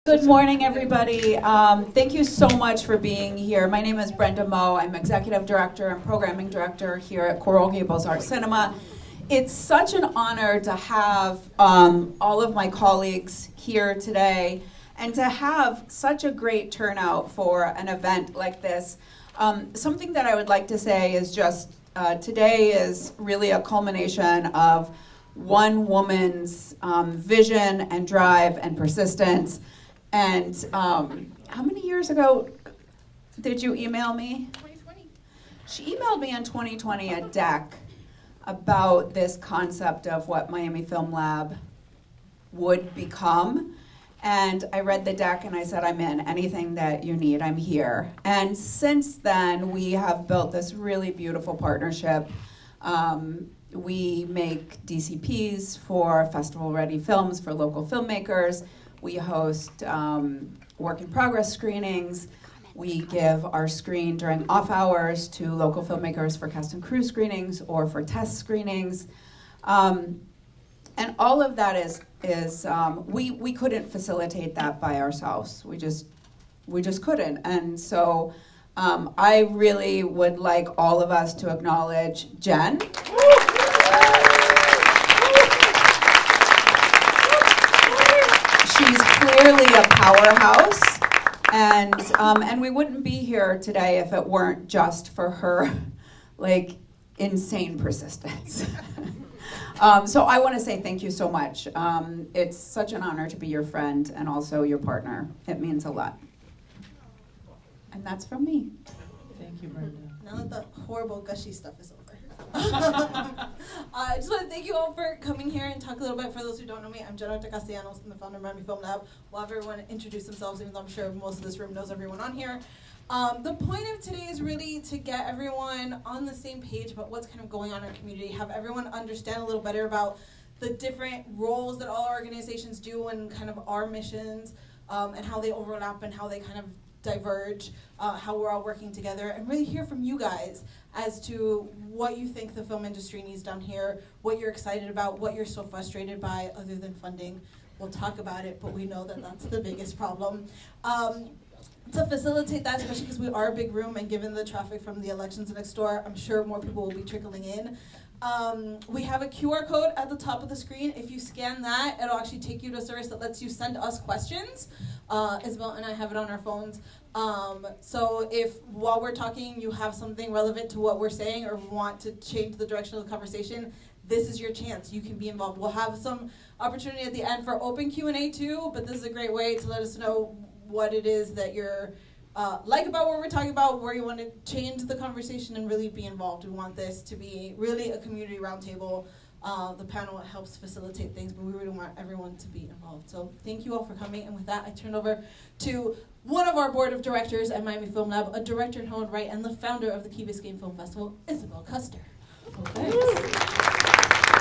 Good morning, everybody. Thank you so much for being here. My name is Brenda Moe. I'm Executive Director and Programming Director here at Gables Art Cinema. It's such an honor to have all of my colleagues here today and to have such a great turnout for an event like this. Something that I would like to say is just today is really a culmination of one woman's vision and drive and persistence. And how many years ago did you email me? 2020. She emailed me in 2020 a deck about this concept of what Miami Film Lab would become. And I read the deck and I said, I'm in. Anything that you need, I'm here. And since then, we have built this really beautiful partnership. We make DCPs for festival-ready films for local filmmakers. We host work in progress screenings. We give our screen during off hours to local filmmakers for cast and crew screenings or for test screenings. And all of that is we couldn't facilitate that by ourselves. We just couldn't. And so I really would like all of us to acknowledge Jen. She's clearly a powerhouse, and we wouldn't be here today if it weren't just for her, like, insane persistence. So I want to say thank you so much. It's such an honor to be your friend and also your partner. It means a lot. And that's from me. Thank you, Brenda. Now that the horrible gushy stuff is over. I just want to thank you all for coming here and talk a little bit. For those who don't know me, I'm Jenna Castellanos, I'm the founder of Miami Film Lab. We'll have everyone introduce themselves, even though I'm sure most of this room knows everyone on here. The point of today is really to get everyone on the same page about what's kind of going on in our community, have everyone understand a little better about the different roles that all our organizations do and kind of our missions, and how they overlap and how they kind of diverge, how we're all working together, and really hear from you guys as to what you think the film industry needs down here, what you're excited about, what you're so frustrated by other than funding. We'll talk about it, but we know that that's the biggest problem. To facilitate that, especially because we are a big room and given the traffic from the elections next door, I'm sure more people will be trickling in. We have a QR code at the top of the screen. If you scan that, it'll actually take you to a service that lets you send us questions. Isabel and I have it on our phones. So if while we're talking you have something relevant to what we're saying or want to change the direction of the conversation, this is your chance. You can be involved. We'll have some opportunity at the end for open Q&A too, but this is a great way to let us know what it is that you're like about what we're talking about, where you want to change the conversation and really be involved. We want this to be really a community roundtable. The panel helps facilitate things, but we really want everyone to be involved. So thank you all for coming, and with that, I turn over to one of our board of directors at Miami Film Lab, a director in her own right, and the founder of the Key Biscayne Film Festival, Isabel Custer. Thanks.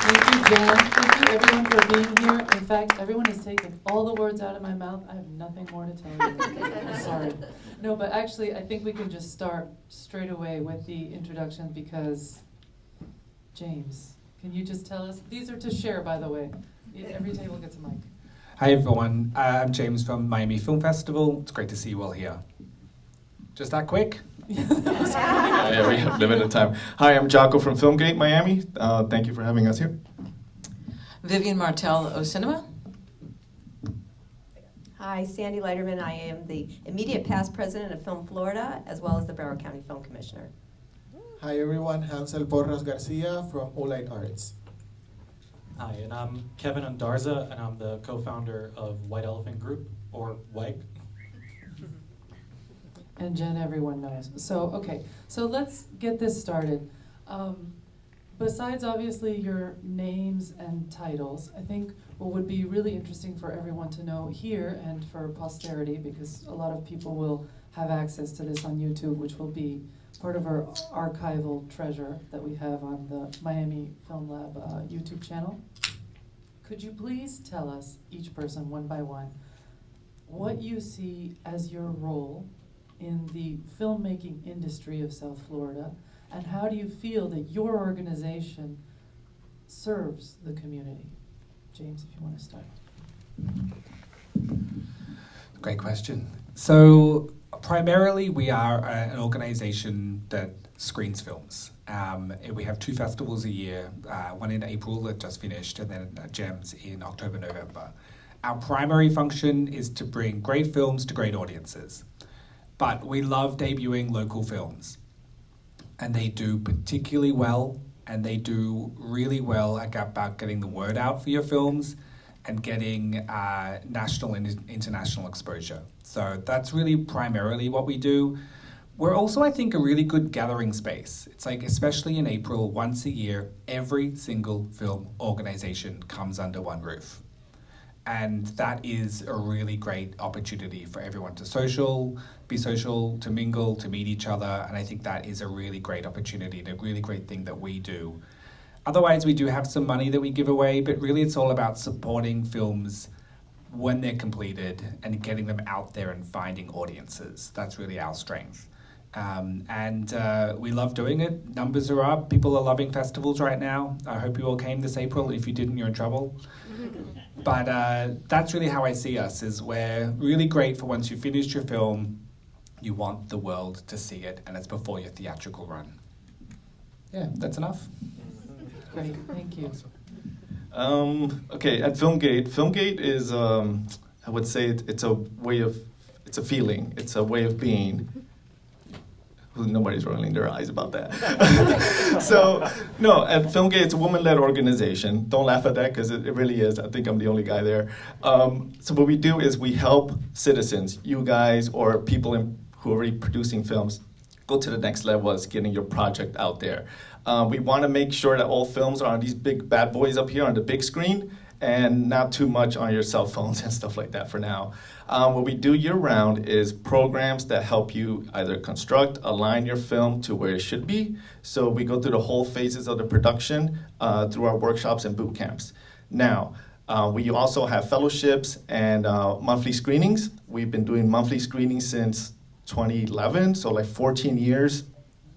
Thank you, Jen. Thank you, everyone, for being here. In fact, everyone has taken all the words out of my mouth. I have nothing more to tell you. I'm sorry. No, but actually, I think we can just start straight away with the introduction because, James, can you just tell us? These are to share, by the way. Every table gets a mic. Hi, everyone. I'm James from Miami Film Festival. It's great to see you all here. Just that quick? Yeah, we have limited time. Hi, I'm Jocko from Filmgate, Miami. Thank you for having us here. Vivian Martel, O Cinema. Hi, Sandy Leiterman. I am the immediate past president of Film Florida, as well as the Broward County Film Commissioner. Hi everyone, Hansel Porras Garcia from Oolite Arts. Hi, and I'm Kevin Andarza, and I'm the co-founder of White Elephant Group, or WEG. And Jen, everyone knows. So, okay, so let's get this started. Besides, obviously, your names and titles, I think what would be really interesting for everyone to know here and for posterity, because a lot of people will have access to this on YouTube, which will be part of our archival treasure that we have on the Miami Film Lab YouTube channel. Could you please tell us, each person one by one, what you see as your role in the filmmaking industry of South Florida, and how do you feel that your organization serves the community? James, if you want to start. Great question. So primarily we are an organization that screens films. We have 2 festivals a year, one in April that just finished, and then GEMS in October, November. Our primary function is to bring great films to great audiences. But we love debuting local films. And they do particularly well, and they do really well about getting the word out for your films and getting national and international exposure. So that's really primarily what we do. We're also, I think, a really good gathering space. It's like, especially in April, once a year, every single film organization comes under one roof. And that is a really great opportunity for everyone to be social, to mingle, to meet each other. And I think that is a really great opportunity and a really great thing that we do. Otherwise, we do have some money that we give away, but really it's all about supporting films when they're completed and getting them out there and finding audiences. That's really our strength. We love doing it. Numbers are up. People are loving festivals right now. I hope you all came this April. If you didn't, you're in trouble. But that's really how I see us, is we're really great for once you finished your film, you want the world to see it, and it's before your theatrical run. Yeah, that's enough. Great, thank you. Okay, at Filmgate is, I would say it's a feeling, it's a way of being. Nobody's rolling their eyes about that. So, no, at Filmgate, it's a woman-led organization. Don't laugh at that, because it really is. I think I'm the only guy there. So what we do is we help citizens, you guys, or people who are already producing films, go to the next level as getting your project out there. We want to make sure that all films are on these big bad boys up here on the big screen, and not too much on your cell phones and stuff like that for now. What we do year-round is programs that help you either construct, align your film to where it should be. So we go through the whole phases of the production through our workshops and boot camps. Now, we also have fellowships and monthly screenings. We've been doing monthly screenings since 2011, so like 14 years.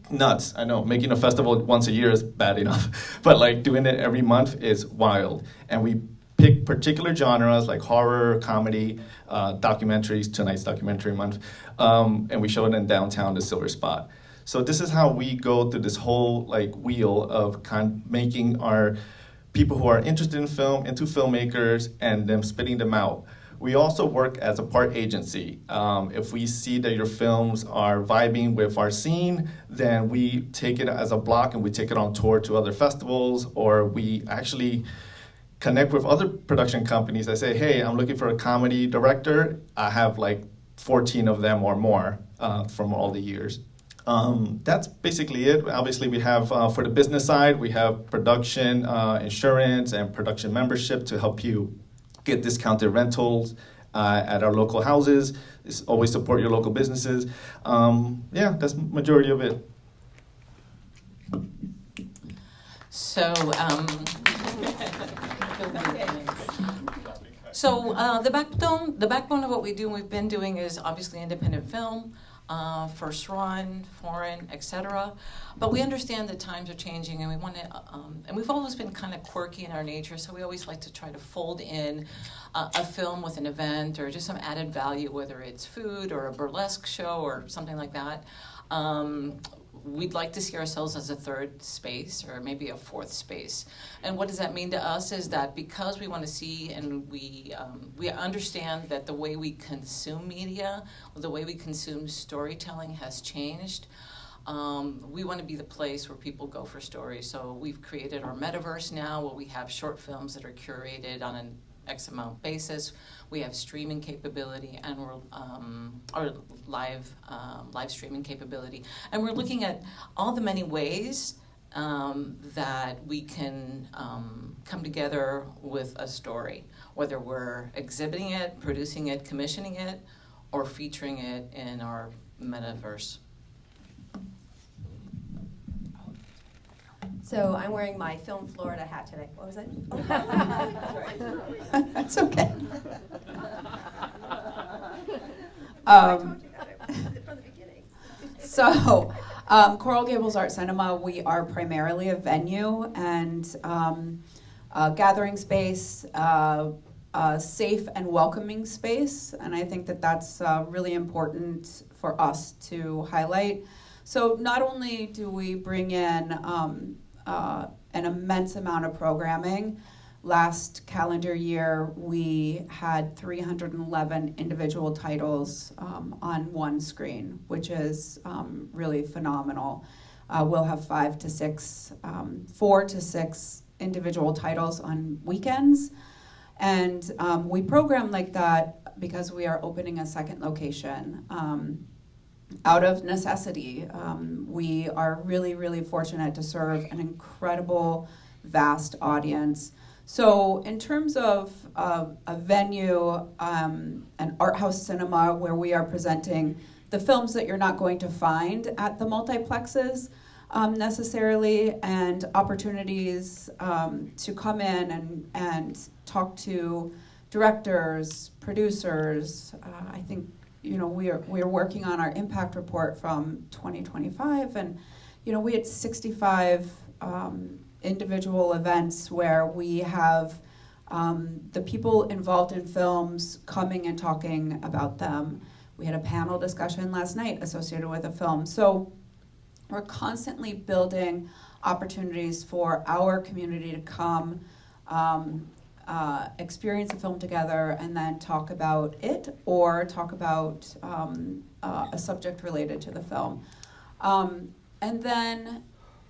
Nuts, I know, making a festival once a year is bad enough, but like doing it every month is wild. And we pick particular genres like horror, comedy, documentaries, tonight's documentary month, and we show it in downtown, the Silver Spot. So this is how we go through this whole like wheel of making our people who are interested in film into filmmakers and them spitting them out. We also work as a part agency. If we see that your films are vibing with our scene, then we take it as a block and we take it on tour to other festivals, or we actually connect with other production companies. I say, hey, I'm looking for a comedy director. I have like 14 of them or more from all the years. That's basically it. Obviously, we have, for the business side, we have production, insurance, and production membership to help you get discounted rentals at our local houses. It's always support your local businesses. Yeah, that's the majority of it. So, the backbone of what we do and we've been doing is obviously independent film, first run, foreign, etc. But we understand that times are changing, and we want to, and we've always been kind of quirky in our nature, so we always like to try to fold in a film with an event or just some added value, whether it's food or a burlesque show or something like that. We'd like to see ourselves as a third space or maybe a fourth space. And what does that mean to us is that because we want to see and we understand that the way we consume media, the way we consume storytelling has changed, we want to be the place where people go for stories. So we've created our metaverse now where we have short films that are curated on an X amount basis. We have streaming capability and we're our live streaming capability, and we're looking at all the many ways that we can come together with a story, whether we're exhibiting it, producing it, commissioning it, or featuring it in our metaverse. So I'm wearing my Film Florida hat today. What was it? That's okay. So, Coral Gables Art Cinema, we are primarily a venue and a gathering space, a safe and welcoming space, and I think that that's really important for us to highlight. So not only do we bring in an immense amount of programming. Last calendar year, we had 311 individual titles on one screen, which is really phenomenal. We'll have 4 to 6 individual titles on weekends. And we program like that because we are opening a second location. Out of necessity, we are really, really fortunate to serve an incredible, vast audience. So in terms of a venue, an art house cinema where we are presenting the films that you're not going to find at the multiplexes necessarily, and opportunities to come in and talk to directors, producers. I think, you know, we are working on our impact report from 2025, and, you know, we had 65 individual events where we have the people involved in films coming and talking about them. We had a panel discussion last night associated with a film. So we're constantly building opportunities for our community to come, experience a film together, and then talk about it or talk about a subject related to the film. And then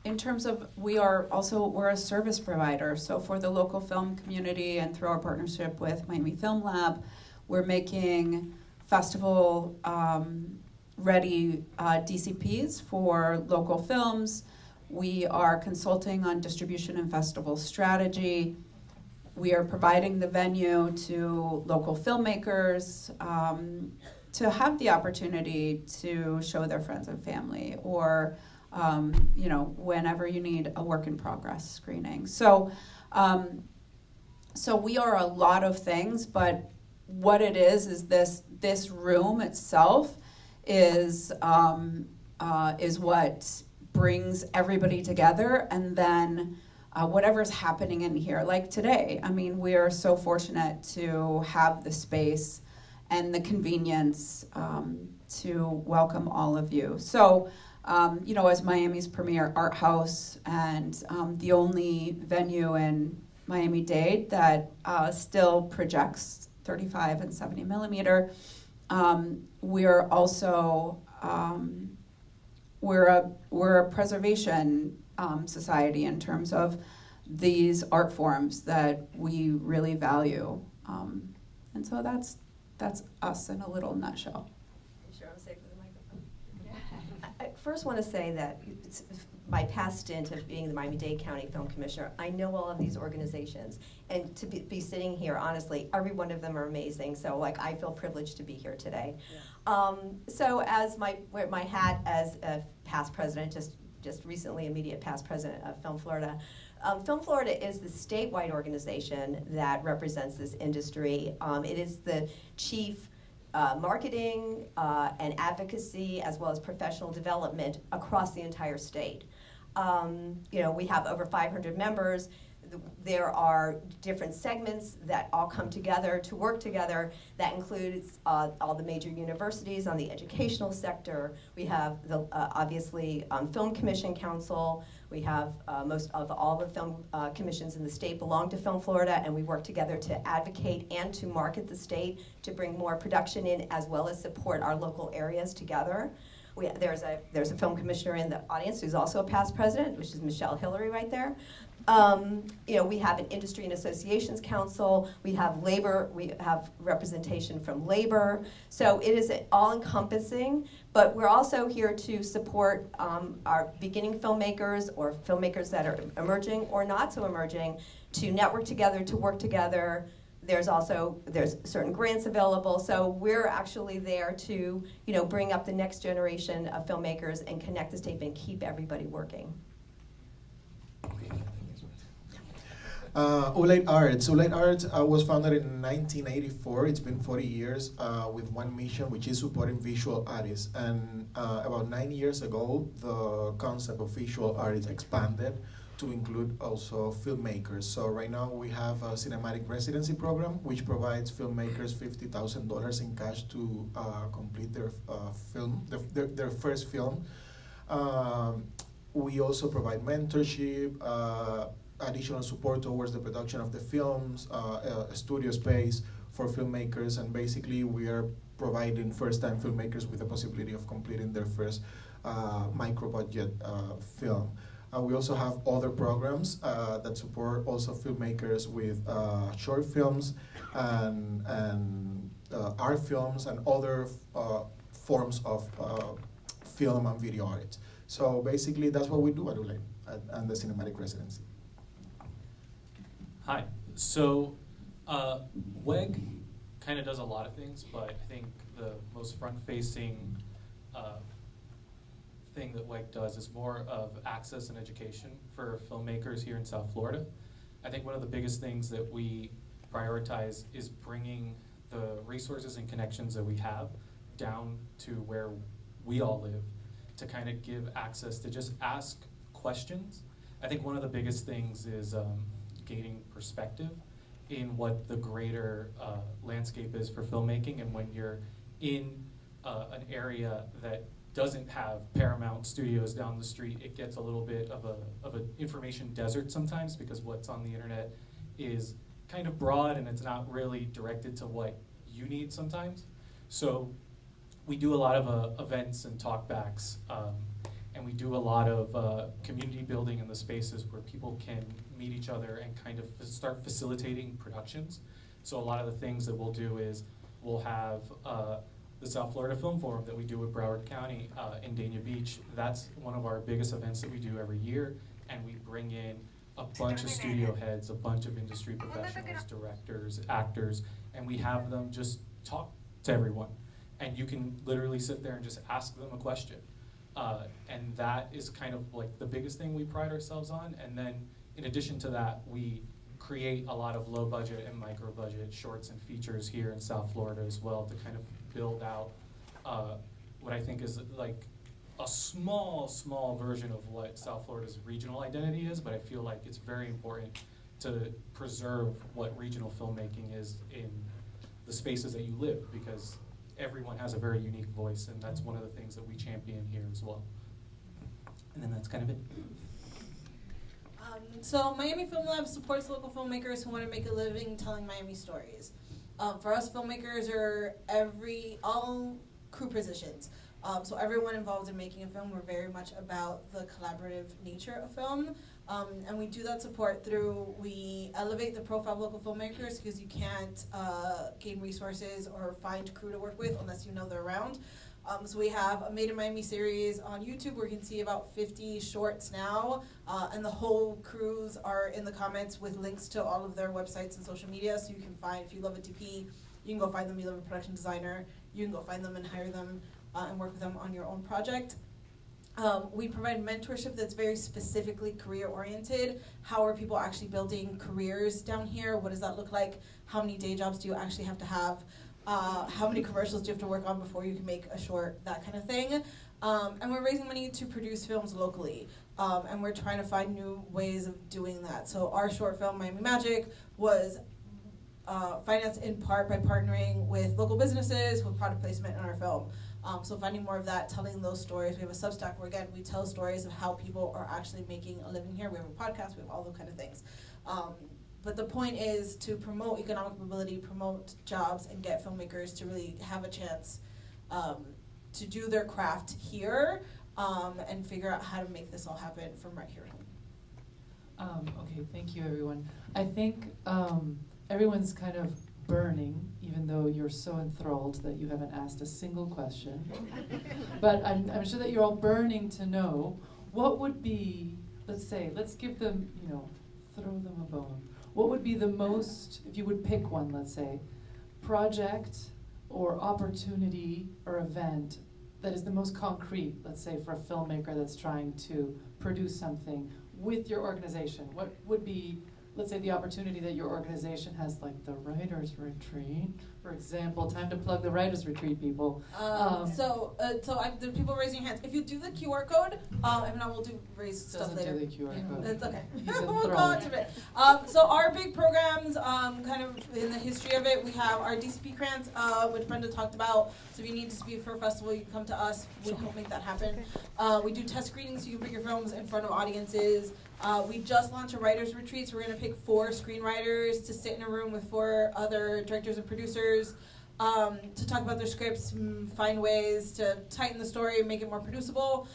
in terms of, we're a service provider. So for the local film community and through our partnership with Miami Film Lab, we're making festival ready DCPs for local films. We are consulting on distribution and festival strategy. We are providing the venue to local filmmakers to have the opportunity to show their friends and family, or you know, whenever you need a work in progress screening. So, so we are a lot of things, but what it is this room itself is what brings everybody together, and then whatever's happening in here, like today. I mean, we are so fortunate to have the space and the convenience to welcome all of you. So, you know, as Miami's premier art house and the only venue in Miami-Dade that still projects 35 and 70 millimeter, we're also we're a preservation society in terms of these art forms that we really value, and so that's us in a little nutshell. Sure, I'm safe with the microphone. I first want to say that it's my past stint of being the Miami-Dade County Film Commissioner, I know all of these organizations, and to be sitting here, honestly, every one of them are amazing. So, like, I feel privileged to be here today. Yeah. So, as wear my hat as a past president, just recently immediate past president of Film Florida. Film Florida is the statewide organization that represents this industry. It is the chief marketing and advocacy, as well as professional development across the entire state. You know, we have over 500 members. There are different segments that all come together to work together. That includes all the major universities on the educational sector. We have the obviously Film Commission Council. We have most of all the film commissions in the state belong to Film Florida, and we work together to advocate and to market the state to bring more production in, as well as support our local areas together. There's a film commissioner in the audience who's also a past president, which is Michelle Hillary right there. You know, we have an industry and associations council. We have labor. We have representation from labor. So it is all-encompassing. But we're also here to support our beginning filmmakers or filmmakers that are emerging or not so emerging, to network together, to work together. There's certain grants available. So we're actually there to, you know, bring up the next generation of filmmakers and connect the state and keep everybody working. Oolite Arts. Oolite Arts was founded in 1984. It's been 40 years with one mission, which is supporting visual artists. And about 9 years ago, the concept of visual artists expanded to include also filmmakers. So right now we have a cinematic residency program which provides filmmakers $50,000 in cash to complete their film, their first film. We also provide mentorship, additional support towards the production of the films, a studio space for filmmakers, and basically we are providing first-time filmmakers with the possibility of completing their first micro-budget film. We also have other programs that support also filmmakers with short films and art films and other forms of film and video art. So basically that's what we do at Oolite and the Cinematic Residency. Hi. So WEG kind of does a lot of things, but I think the most front-facing thing that WEG does is more of access and education for filmmakers here in South Florida. I think one of the biggest things that we prioritize is bringing the resources and connections that we have down to where we all live to kind of give access to just ask questions. I think one of the biggest things is gaining perspective in what the greater landscape is for filmmaking, and when you're in an area that doesn't have Paramount Studios down the street, it gets a little bit of an information desert sometimes, because what's on the internet is kind of broad and it's not really directed to what you need sometimes. So we do a lot of events and talkbacks, and we do a lot of community building in the spaces where people can meet each other and kind of start facilitating productions. So a lot of the things that we'll do is we'll have the South Florida Film Forum that we do with Broward County in Dania Beach. That's one of our biggest events that we do every year, and we bring in a bunch of studio heads, a bunch of industry professionals, directors, actors, and we have them just talk to everyone. And you can literally sit there and just ask them a question. And that is kind of like the biggest thing we pride ourselves on. And then in addition to that, we create a lot of low budget and micro budget shorts and features here in South Florida as well to kind of build out what I think is like a small version of what South Florida's regional identity is, but I feel like it's very important to preserve what regional filmmaking is in the spaces that you live, because everyone has a very unique voice, and that's one of the things that we champion here as well. And then that's kind of it. So Miami Film Lab supports local filmmakers who want to make a living telling Miami stories. For us, filmmakers are all crew positions. So everyone involved in making a film, we're very much about the collaborative nature of film. And we do that support through, we elevate the profile of local filmmakers, because you can't gain resources or find crew to work with unless you know they're around. So we have a Made in Miami series on YouTube where you can see about 50 shorts now, and the whole crews are in the comments with links to all of their websites and social media, so you can find, if you love a DP, you can go find them. You love a production designer, you can go find them and hire them and work with them on your own project. We provide mentorship that's very specifically career-oriented. How are people actually building careers down here? What does that look like? How many day jobs do you actually have to have? How many commercials do you have to work on before you can make a short? That kind of thing. And we're raising money to produce films locally. And we're trying to find new ways of doing that. So our short film, Miami Magic, was financed in part by partnering with local businesses with product placement in our film. So finding more of that, telling those stories. We have a Substack where, again, we tell stories of how people are actually making a living here. We have a podcast, we have all those kind of things. But the point is to promote economic mobility, promote jobs, and get filmmakers to really have a chance to do their craft here and figure out how to make this all happen from right here at home. Okay, thank you, everyone. I think everyone's kind of burning, even though you're so enthralled that you haven't asked a single question. But I'm sure that you're all burning to know what would be, let's give them, throw them a bone. What would be the most, if you would pick one, let's say, project or opportunity or event that is the most concrete, let's say, for a filmmaker that's trying to produce something with your organization? What would be let's say the opportunity that your organization has, like the writers retreat, for example. Time to plug the writers retreat, people. The people raising your hands. If you do the QR code, if not, we'll do raise stuff later. Doesn't do the QR code. It's okay. He's a We'll go thrower. into it. So our big programs, kind of in the history of it, we have our DCP grants, which Brenda talked about. So if you need to speak for a festival, you can come to us. We help make that happen. We do test screenings, so you can bring your films in front of audiences. We just launched a writers retreat, so we're going to pick 4 screenwriters to sit in a room with 4 other directors and producers to talk about their scripts, find ways to tighten the story and make it more producible.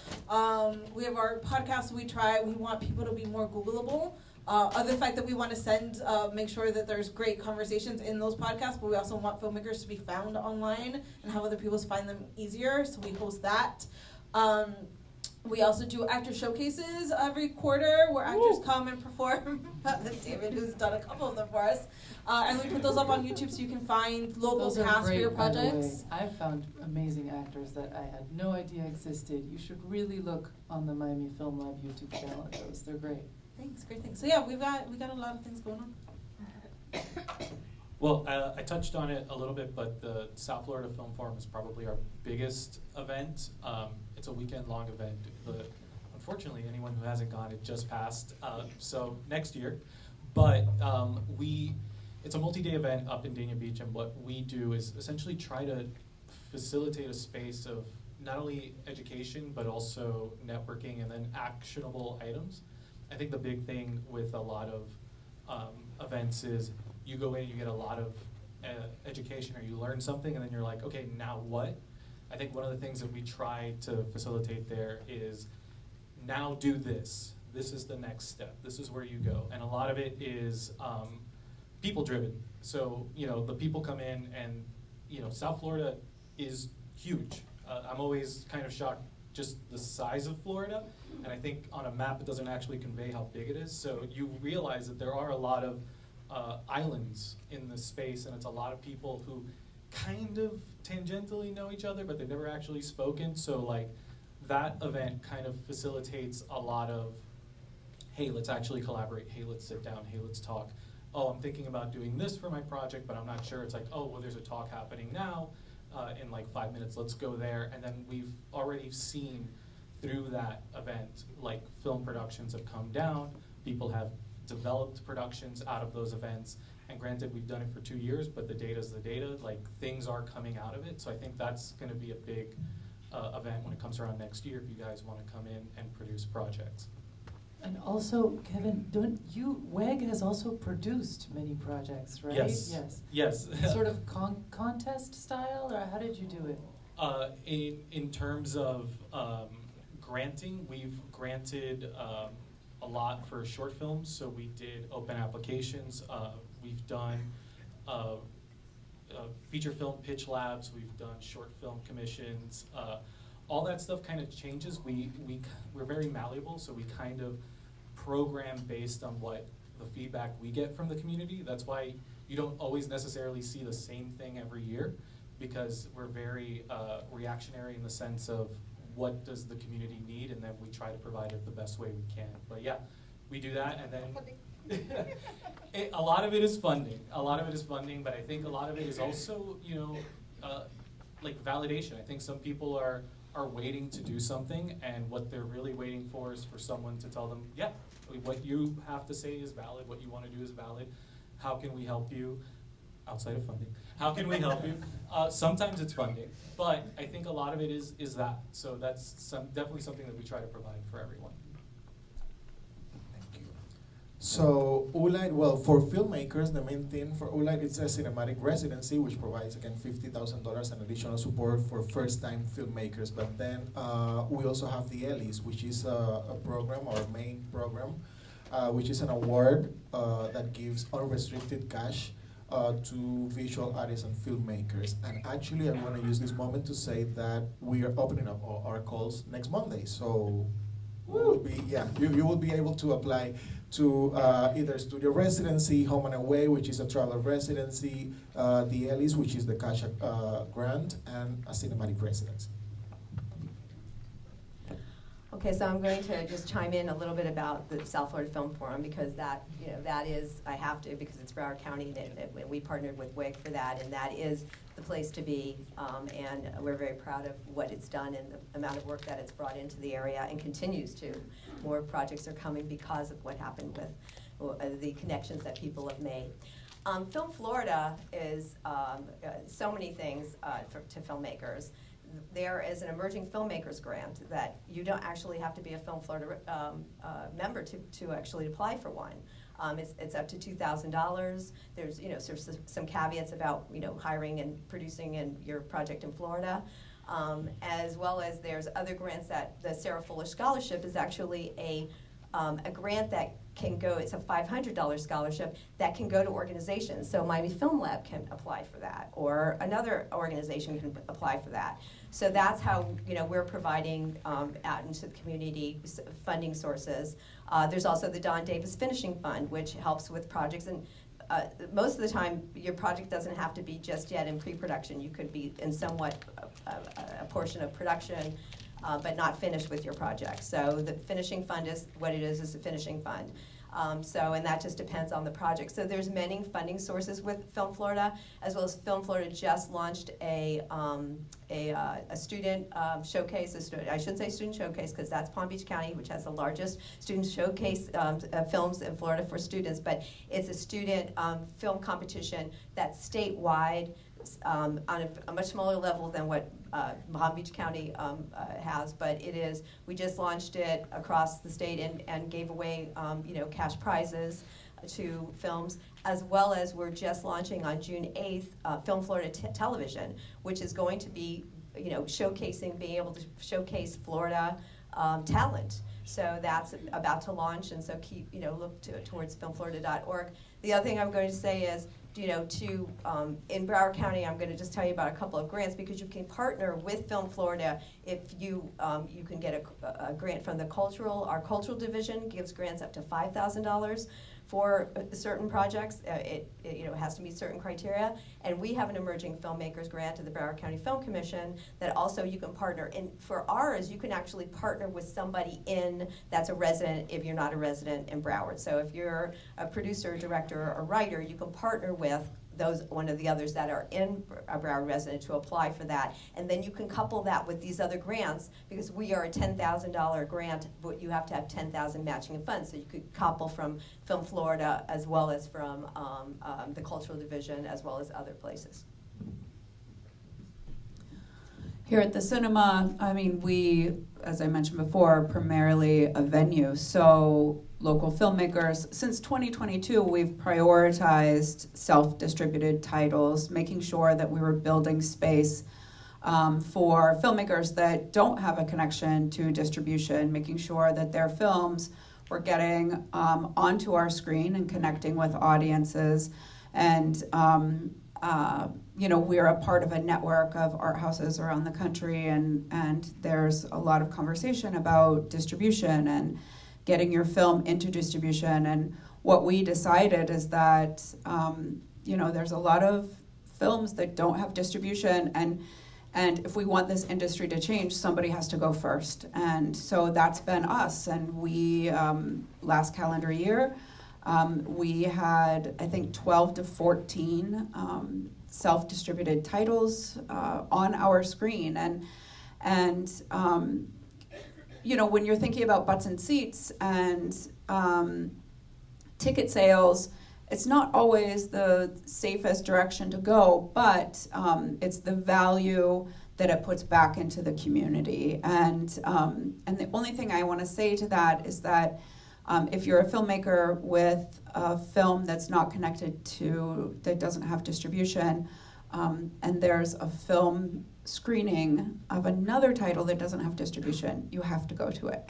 We have our podcast. We want people to be more Googleable. Other fact that we want to make sure that there's great conversations in those podcasts, but we also want filmmakers to be found online and have other people find them easier, so we host that. We also do actor showcases every quarter where actors come and perform. David, who's done a couple of them for us. And we put those up on YouTube so you can find local Those are casts for great, your by the way. projects. I've found amazing actors that I had no idea existed. You should really look on the Miami Film Lab YouTube channel at those. They're great. Thanks, great things. So yeah, we got a lot of things going on. Well, I touched on it a little bit, but the South Florida Film Forum is probably our biggest event. It's a weekend-long event. Unfortunately, anyone who hasn't gone, it just passed, so next year. But it's a multi-day event up in Dania Beach, and what we do is essentially try to facilitate a space of not only education, but also networking and then actionable items. I think the big thing with a lot of events is you go in, you get a lot of education, or you learn something, and then you're like, okay, now what? I think one of the things that we try to facilitate there is, now do this. This is the next step. This is where you go. And a lot of it is people-driven. So, the people come in, and, South Florida is huge. I'm always kind of shocked just the size of Florida, and I think on a map it doesn't actually convey how big it is. So you realize that there are a lot of islands in this space, and it's a lot of people who kind of tangentially know each other, but they've never actually spoken. So like that event kind of facilitates a lot of, hey, let's actually collaborate. Hey, let's sit down. Hey, let's talk. Oh, I'm thinking about doing this for my project, but I'm not sure. It's like, oh, well, there's a talk happening now in like 5 minutes. Let's go there. And then we've already seen through that event, like film productions have come down. People have developed productions out of those events. And granted, we've done it for 2 years, but the data's the data. Like, things are coming out of it. So I think that's going to be a big event when it comes around next year if you guys want to come in and produce projects. And also, Kevin, WEG has also produced many projects, right? Yes. Yes. Sort of contest style, or how did you do it? In terms of granting, we've granted a lot for short films. So we did open applications. We've done feature film pitch labs. We've done short film commissions. All that stuff kind of changes. We're very malleable, so we kind of program based on what the feedback we get from the community. That's why you don't always necessarily see the same thing every year, because we're very reactionary in the sense of what does the community need, and then we try to provide it the best way we can. But yeah, we do that, and then a lot of it is funding. A lot of it is funding, but I think a lot of it is also, like validation. I think some people are waiting to do something, and what they're really waiting for is for someone to tell them, yeah, what you have to say is valid, what you want to do is valid. How can we help you? Outside of funding, how can we help you? Sometimes it's funding, but I think a lot of it is that. So that's definitely something that we try to provide for everyone. Thank you. So Oolite, well, for filmmakers, the main thing for Oolite is a cinematic residency, which provides, again, $50,000 and additional support for first-time filmmakers. But then we also have the Ellie's, which is a program, our main program, which is an award that gives unrestricted cash to visual artists and filmmakers. And actually, I want to use this moment to say that we are opening up our calls next Monday. So we will be, you will be able to apply to either studio residency, home and away, which is a travel residency, the Ellis, which is the cash grant, and a cinematic residency. Okay, so I'm going to just chime in a little bit about the South Florida Film Forum because that is, I have to because it's Broward County and we partnered with WIG for that, and that is the place to be, and we're very proud of what it's done and the amount of work that it's brought into the area and continues to. More projects are coming because of what happened with the connections that people have made. Film Florida is so many things to filmmakers. There is an emerging filmmakers grant that you don't actually have to be a Film Florida member to actually apply for one. It's up to $2,000. There's sort of some caveats about hiring and producing in your project in Florida, as well as there's other grants that the Sarah Fuller Scholarship is actually a grant that can go, it's a $500 scholarship that can go to organizations. So Miami Film Lab can apply for that, or another organization can apply for that. So that's how we're providing out into the community funding sources. There's also the Don Davis Finishing Fund, which helps with projects. And most of the time, your project doesn't have to be just yet in pre-production. You could be in somewhat a portion of production, but not finished with your project. So the finishing fund is what it is a finishing fund. And that just depends on the project. So there's many funding sources with Film Florida, as well as Film Florida just launched a student showcase. I shouldn't say student showcase because that's Palm Beach County, which has the largest student showcase films in Florida for students. But it's a student film competition that's statewide on a much smaller level than what Palm Beach County has, but it is. We just launched it across the state and gave away cash prizes to films, as well as we're just launching on June 8th Film Florida Television, which is going to be being able to showcase Florida talent. So that's about to launch, and so keep look towards filmflorida.org. The other thing I'm going to say is, in Broward County, I'm going to just tell you about a couple of grants because you can partner with Film Florida if you can get a grant from our cultural division gives grants up to $5,000 for certain projects. It has to meet certain criteria, and we have an emerging filmmakers grant to the Broward County Film Commission that also you can partner. And for ours, you can actually partner with somebody that's a resident if you're not a resident in Broward. So if you're a producer, director, or writer, you can partner with one of the others that are in a Broward resident to apply for that. And then you can couple that with these other grants because we are a $10,000 grant, but you have to have $10,000 matching funds. So you could couple from Film Florida as well as from the Cultural Division as well as other places. Here at the cinema, we, as I mentioned before, are primarily a venue. So local filmmakers, since 2022, we've prioritized self-distributed titles, making sure that we were building space for filmmakers that don't have a connection to distribution, making sure that their films were getting onto our screen and connecting with audiences. And we're a part of a network of art houses around the country, and there's a lot of conversation about distribution and getting your film into distribution. And what we decided is that, there's a lot of films that don't have distribution, and if we want this industry to change, somebody has to go first. And so that's been us. And we, last calendar year, we had, I think, 12 to 14 self-distributed titles on our screen. And when you're thinking about butts and seats and ticket sales, it's not always the safest direction to go, but it's the value that it puts back into the community. And the only thing I want to say to that is that if you're a filmmaker with a film that's not connected to, that doesn't have distribution, and there's a film screening of another title that doesn't have distribution, you have to go to it.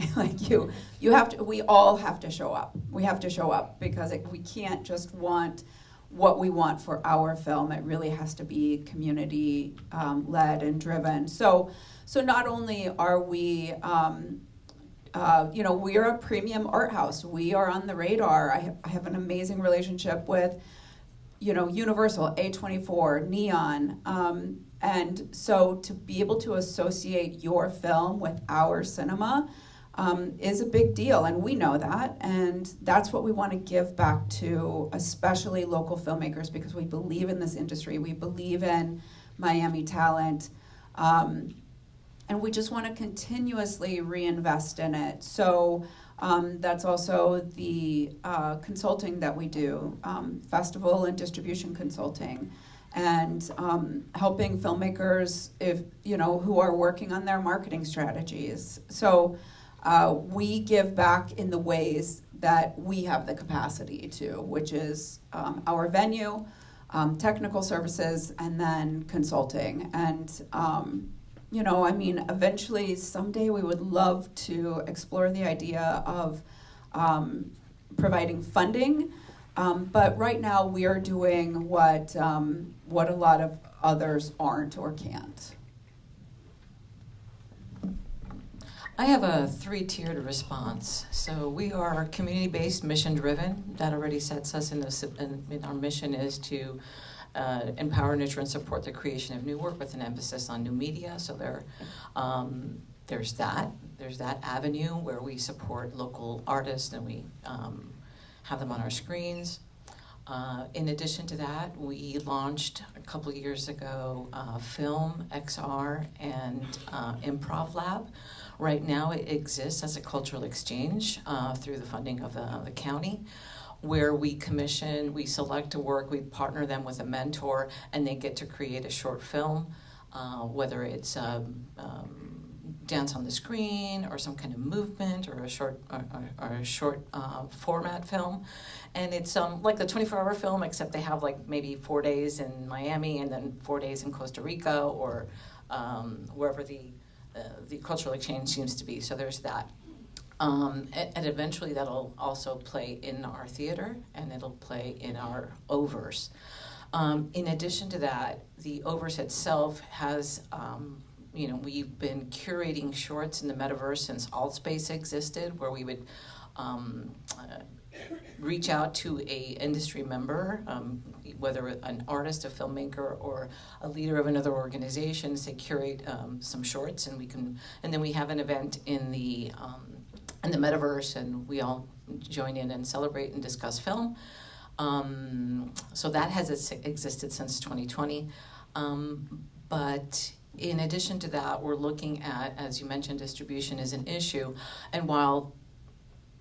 You have to, we all have to show up. We have to show up because we can't just want what we want for our film. It really has to be community led and driven. So not only are we, we're a premium art house. We are on the radar. I have an amazing relationship with, Universal, A24, Neon. And so to be able to associate your film with our cinema is a big deal, and we know that, and that's what we want to give back to especially local filmmakers, because we believe in this industry, we believe in Miami talent, and we just want to continuously reinvest in it. So that's also the consulting that we do, festival and distribution consulting, and helping filmmakers who are working on their marketing strategies. So we give back in the ways that we have the capacity to, which is our venue, technical services, and then consulting. And eventually, someday we would love to explore the idea of providing funding, but right now we are doing what a lot of others aren't or can't. I have a three-tiered response. So we are community-based, mission-driven. That already sets us in our mission is to empower, nurture, and support the creation of new work with an emphasis on new media. So there's that avenue where we support local artists and we have them on our screens. In addition to that, we launched a couple of years ago Film, XR, and Improv Lab. Right now it exists as a cultural exchange through the funding of the county, where we select a work, we partner them with a mentor, and they get to create a short film, whether it's dance on the screen or some kind of movement or a short format film. And it's like the 24-hour film, except they have like maybe 4 days in Miami and then 4 days in Costa Rica or wherever the cultural exchange seems to be. So there's that. And eventually that'll also play in our theater and it'll play in our Overs. In addition to that, the Overs itself has, we've been curating shorts in the metaverse since Altspace existed, where we would reach out to a industry member, whether an artist, a filmmaker, or a leader of another organization, say curate some shorts, and then we have an event in the metaverse, and we all join in and celebrate and discuss film. So that has existed since 2020, but in addition to that, we're looking at, as you mentioned, distribution is an issue, and while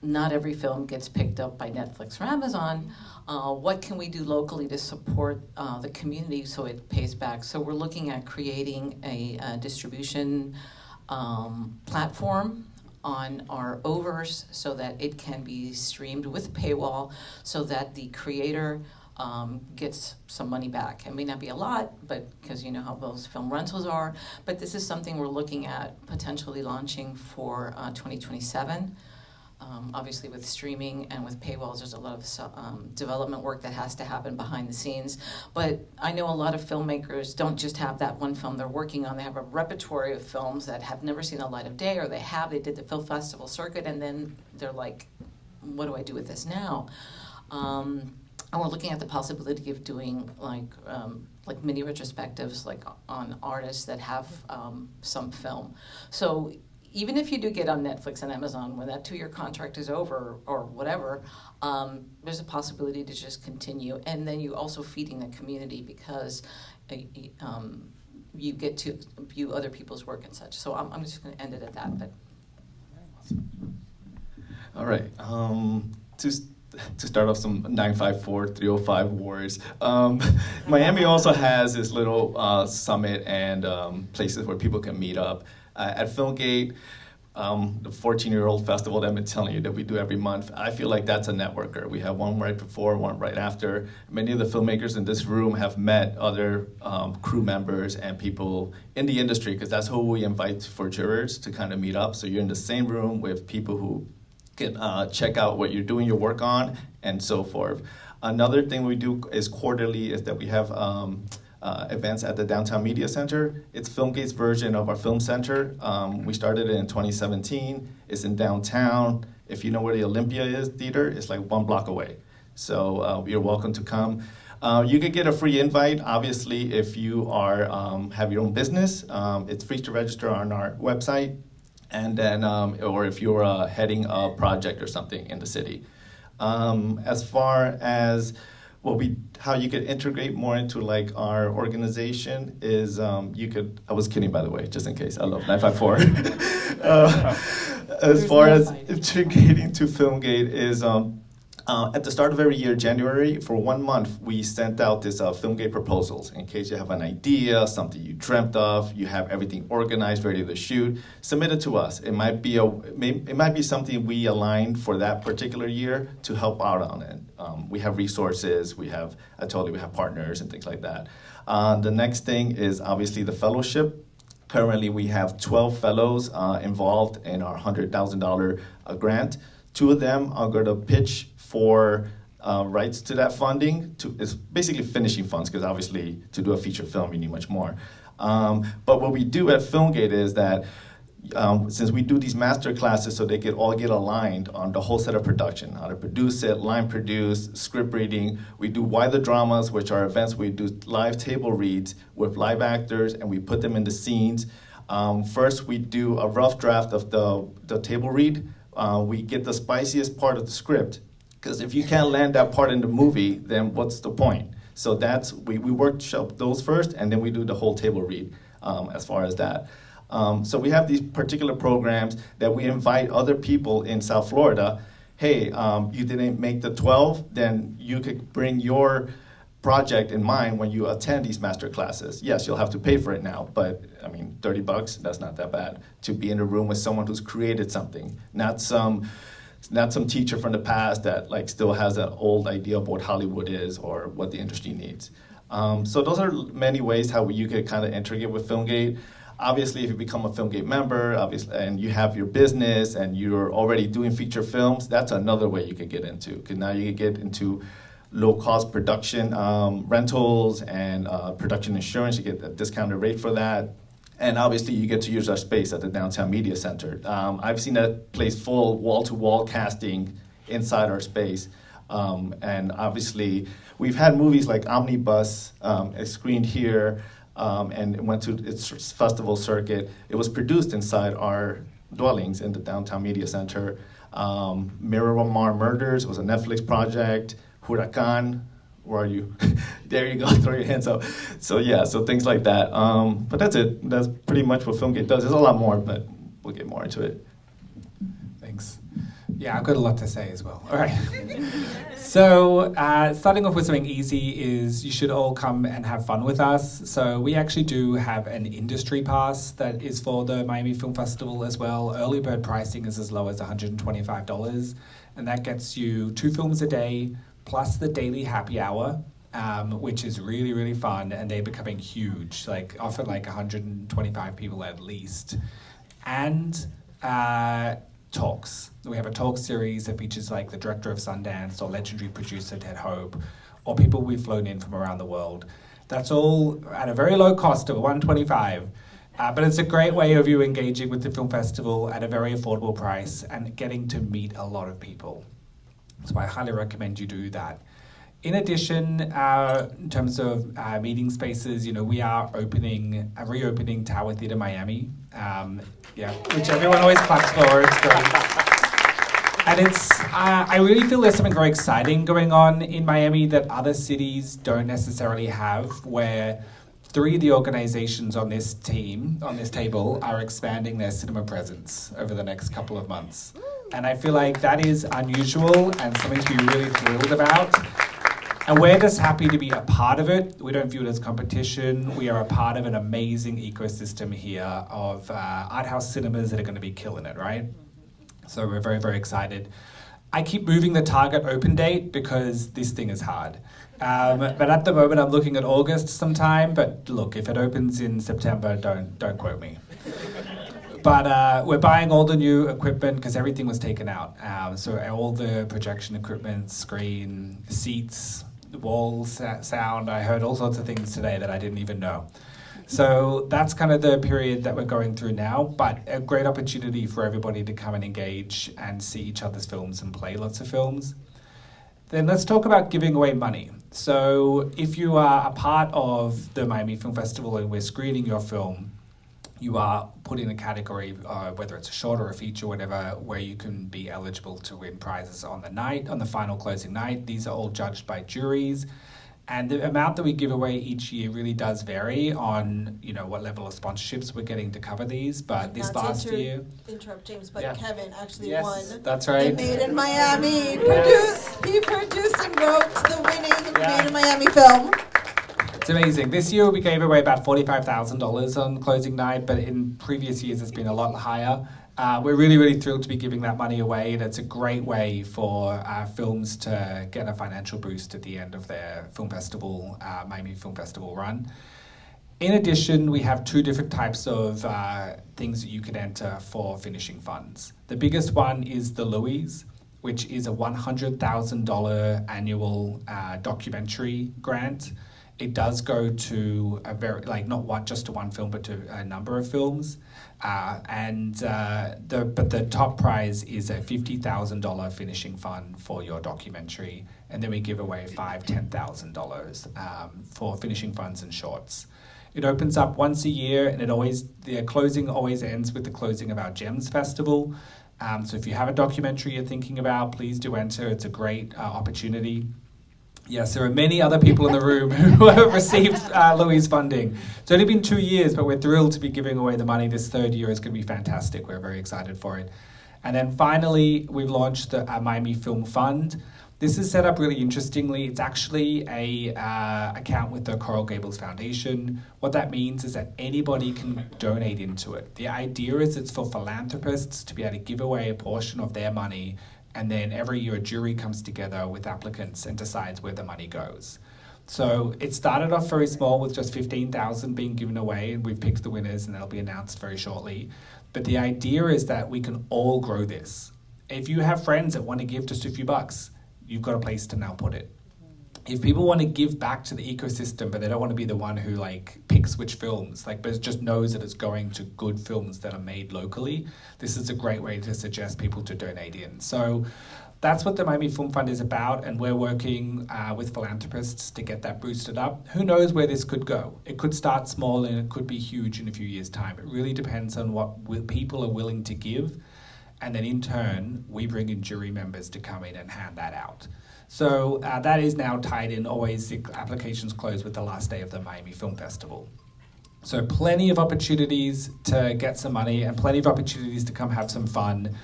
not every film gets picked up by Netflix or Amazon, what can we do locally to support the community so it pays back? So we're looking at creating a distribution platform on our Overs so that it can be streamed with paywall so that the creator gets some money back. It may not be a lot, but because you know how those film rentals are, but this is something we're looking at potentially launching for 2027. Obviously with streaming and with paywalls, there's a lot of development work that has to happen behind the scenes. But I know a lot of filmmakers don't just have that one film they're working on. They have a repertoire of films that have never seen the light of day, or they did the film festival circuit, and then they're like, what do I do with this now? And we're looking at the possibility of doing like mini retrospectives like on artists that have some film. So even if you do get on Netflix and Amazon, when that 2-year contract is over or whatever, there's a possibility to just continue. And then you also feeding the community because you get to view other people's work and such. So I'm just going to end it at that. But all right. To start off some 954, 305 wars. Miami also has this little summit and places where people can meet up. At Filmgate, the 14-year-old festival that I've been telling you that we do every month, I feel like that's a networker. We have one right before, one right after. Many of the filmmakers in this room have met other crew members and people in the industry, because that's who we invite for jurors to kind of meet up. So you're in the same room with people who can check out what you're doing your work on and so forth. Another thing we do is quarterly is that we have events at the Downtown Media Center. It's Filmgate's version of our film center. We started it in 2017. It's in downtown. If you know where the Olympia is theater, it's like 1 block away. So you're welcome to come. You could get a free invite, obviously, if you are have your own business. It's free to register on our website. and then or if you're heading a project or something in the city. As far as how you could integrate more into like our organization is you could. I was kidding, by the way, just in case. I love 954. As far as integrating to Filmgate is at the start of every year, January, for 1 month, we sent out this Filmgate proposals in case you have an idea, something you dreamt of, you have everything organized, ready to shoot. Submit it to us. It might be something we aligned for that particular year to help out on it. We have resources. We have partners and things like that. The next thing is obviously the fellowship. Currently, we have 12 fellows involved in our $100,000 grant. 2 of them are going to pitch for rights to that funding. It's basically finishing funds, because obviously to do a feature film you need much more. But what we do at Filmgate is that since we do these master classes so they could all get aligned on the whole set of production, how to produce it, line produce, script reading. We do Why the Dramas, which are events where we do live table reads with live actors and we put them in the scenes. First we do a rough draft of the table read. We get the spiciest part of the script, because if you can't land that part in the movie, then what's the point? So we workshop those first, and then we do the whole table read as far as that. So we have these particular programs that we invite other people in South Florida. Hey, you didn't make the 12, then you could bring your project in mind when you attend these master classes. Yes, you'll have to pay for it now, but I mean, $30, that's not that bad to be in a room with someone who's created something, not some teacher from the past that like still has an old idea of what Hollywood is or what the industry needs. So those are many ways how you could kind of integrate with Filmgate. Obviously, if you become a Filmgate member, and you have your business and you're already doing feature films, that's another way you could get into. Because now you could get into low-cost production rentals and production insurance. You get a discounted rate for that. And obviously, you get to use our space at the Downtown Media Center. I've seen that place full, wall-to-wall casting inside our space. And obviously, we've had movies like Omnibus screened here, and it went to its festival circuit. It was produced inside our dwellings in the Downtown Media Center. Miramar Murders was a Netflix project. Huracan, where are you? There you go, throw your hands up. So things like that. But that's it. That's pretty much what Filmgate does. There's a lot more, but we'll get more into it. Thanks. Yeah, I've got a lot to say as well. All right. So starting off with something easy is you should all come and have fun with us. So we actually do have an industry pass that is for the Miami Film Festival as well. Early bird pricing is as low as $125, and that gets you 2 films a day, plus the daily happy hour, which is really, really fun, and they're becoming huge, like often like 125 people at least. And talks. We have a talk series that features like the director of Sundance or legendary producer Ted Hope, or people we've flown in from around the world. That's all at a very low cost of $125. But it's a great way of you engaging with the film festival at a very affordable price and getting to meet a lot of people. So I highly recommend you do that. In addition, in terms of meeting spaces, we are reopening Tower Theatre Miami, which everyone always claps for. It's great. And I really feel there's something very exciting going on in Miami that other cities don't necessarily have, where 3 of the organizations on this table, are expanding their cinema presence over the next couple of months. And I feel like that is unusual and something to be really thrilled about. And we're just happy to be a part of it. We don't view it as competition. We are a part of an amazing ecosystem here of art house cinemas that are going to be killing it, right? So we're very, very excited. I keep moving the target open date because this thing is hard. But at the moment, I'm looking at August sometime. But look, if it opens in September, don't quote me. But we're buying all the new equipment because everything was taken out. So all the projection equipment, screen, seats, walls, sound. I heard all sorts of things today that I didn't even know. So that's kind of the period that we're going through now, but a great opportunity for everybody to come and engage and see each other's films and play lots of films. Then let's talk about giving away money. So if you are a part of the Miami Film Festival and we're screening your film, you are put in a category, whether it's a short or a feature, whatever, where you can be eligible to win prizes on the night, on the final closing night. These are all judged by juries. And the amount that we give away each year really does vary on, what level of sponsorships we're getting to cover these. But this last year... Interrupt James, but Yeah. Kevin actually Yes, won. that's right. The Made in Miami. Yes. He produced and wrote the winning Yeah. Made in Miami film. It's amazing. This year we gave away about $45,000 on closing night, but in previous years it's been a lot higher. We're really, really thrilled to be giving that money away, and it's a great way for films to get a financial boost at the end of their film festival, Miami Film Festival run. In addition, we have two different types of things that you can enter for finishing funds. The biggest one is the Louis, which is a $100,000 annual documentary grant. It does go to a very, not just to one film, but to a number of films. But the top prize is a $50,000 finishing fund for your documentary, and then we give away $10,000 for finishing funds and shorts. It opens up once a year, and the closing always ends with the closing of our GEMS Festival. So if you have a documentary you're thinking about, please do enter. It's a great opportunity. Yes, there are many other people in the room who have received Louis funding. It's only been 2 years, but we're thrilled to be giving away the money. This third year is going to be fantastic. We're very excited for it. And then finally, we've launched the Miami Film Fund. This is set up really interestingly. It's actually a account with the Coral Gables Foundation. What that means is that anybody can donate into it. The idea is it's for philanthropists to be able to give away a portion of their money, and then every year a jury comes together with applicants and decides where the money goes. So it started off very small with just $15,000 being given away, and we've picked the winners and they'll be announced very shortly. But the idea is that we can all grow this. If you have friends that want to give just a few bucks, you've got a place to now put it. If people want to give back to the ecosystem, but they don't want to be the one who picks which films, but just knows that it's going to good films that are made locally, this is a great way to suggest people to donate in. So that's what the Miami Film Fund is about, and we're working with philanthropists to get that boosted up. Who knows where this could go? It could start small and it could be huge in a few years' time. It really depends on what people are willing to give, and then in turn, we bring in jury members to come in and hand that out. So that is now tied in. Always the applications close with the last day of the Miami Film Festival. So plenty of opportunities to get some money and plenty of opportunities to come have some fun.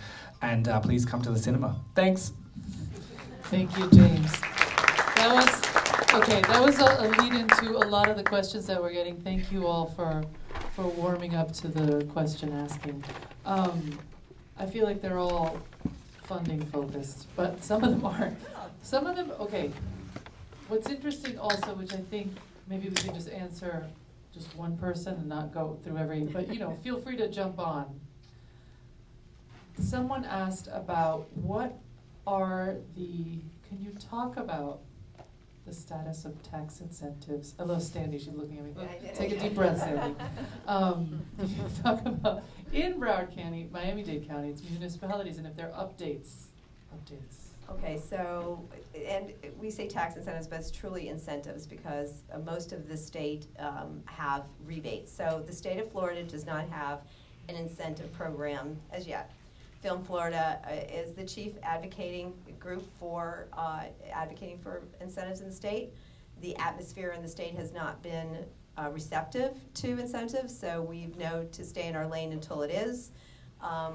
And please come to the cinema. Thanks. Thank you, James. That was a lead into a lot of the questions that we're getting. Thank you all for warming up to the question asking. I feel like they're all funding focused, but some of them aren't. Some of them, okay. What's interesting also, which I think maybe we can just answer just one person and not go through but feel free to jump on. Someone asked about can you talk about the status of tax incentives? I love Sandy, she's looking at me. Take a deep breath, Sandy. Can you talk about, in Broward County, Miami-Dade County, its municipalities, and if there are updates. Okay, so, and we say tax incentives, but it's truly incentives because most of the state have rebates. So the state of Florida does not have an incentive program as yet. Film Florida is the chief advocating group for advocating for incentives in the state. The atmosphere in the state has not been receptive to incentives, so we know to stay in our lane until it is.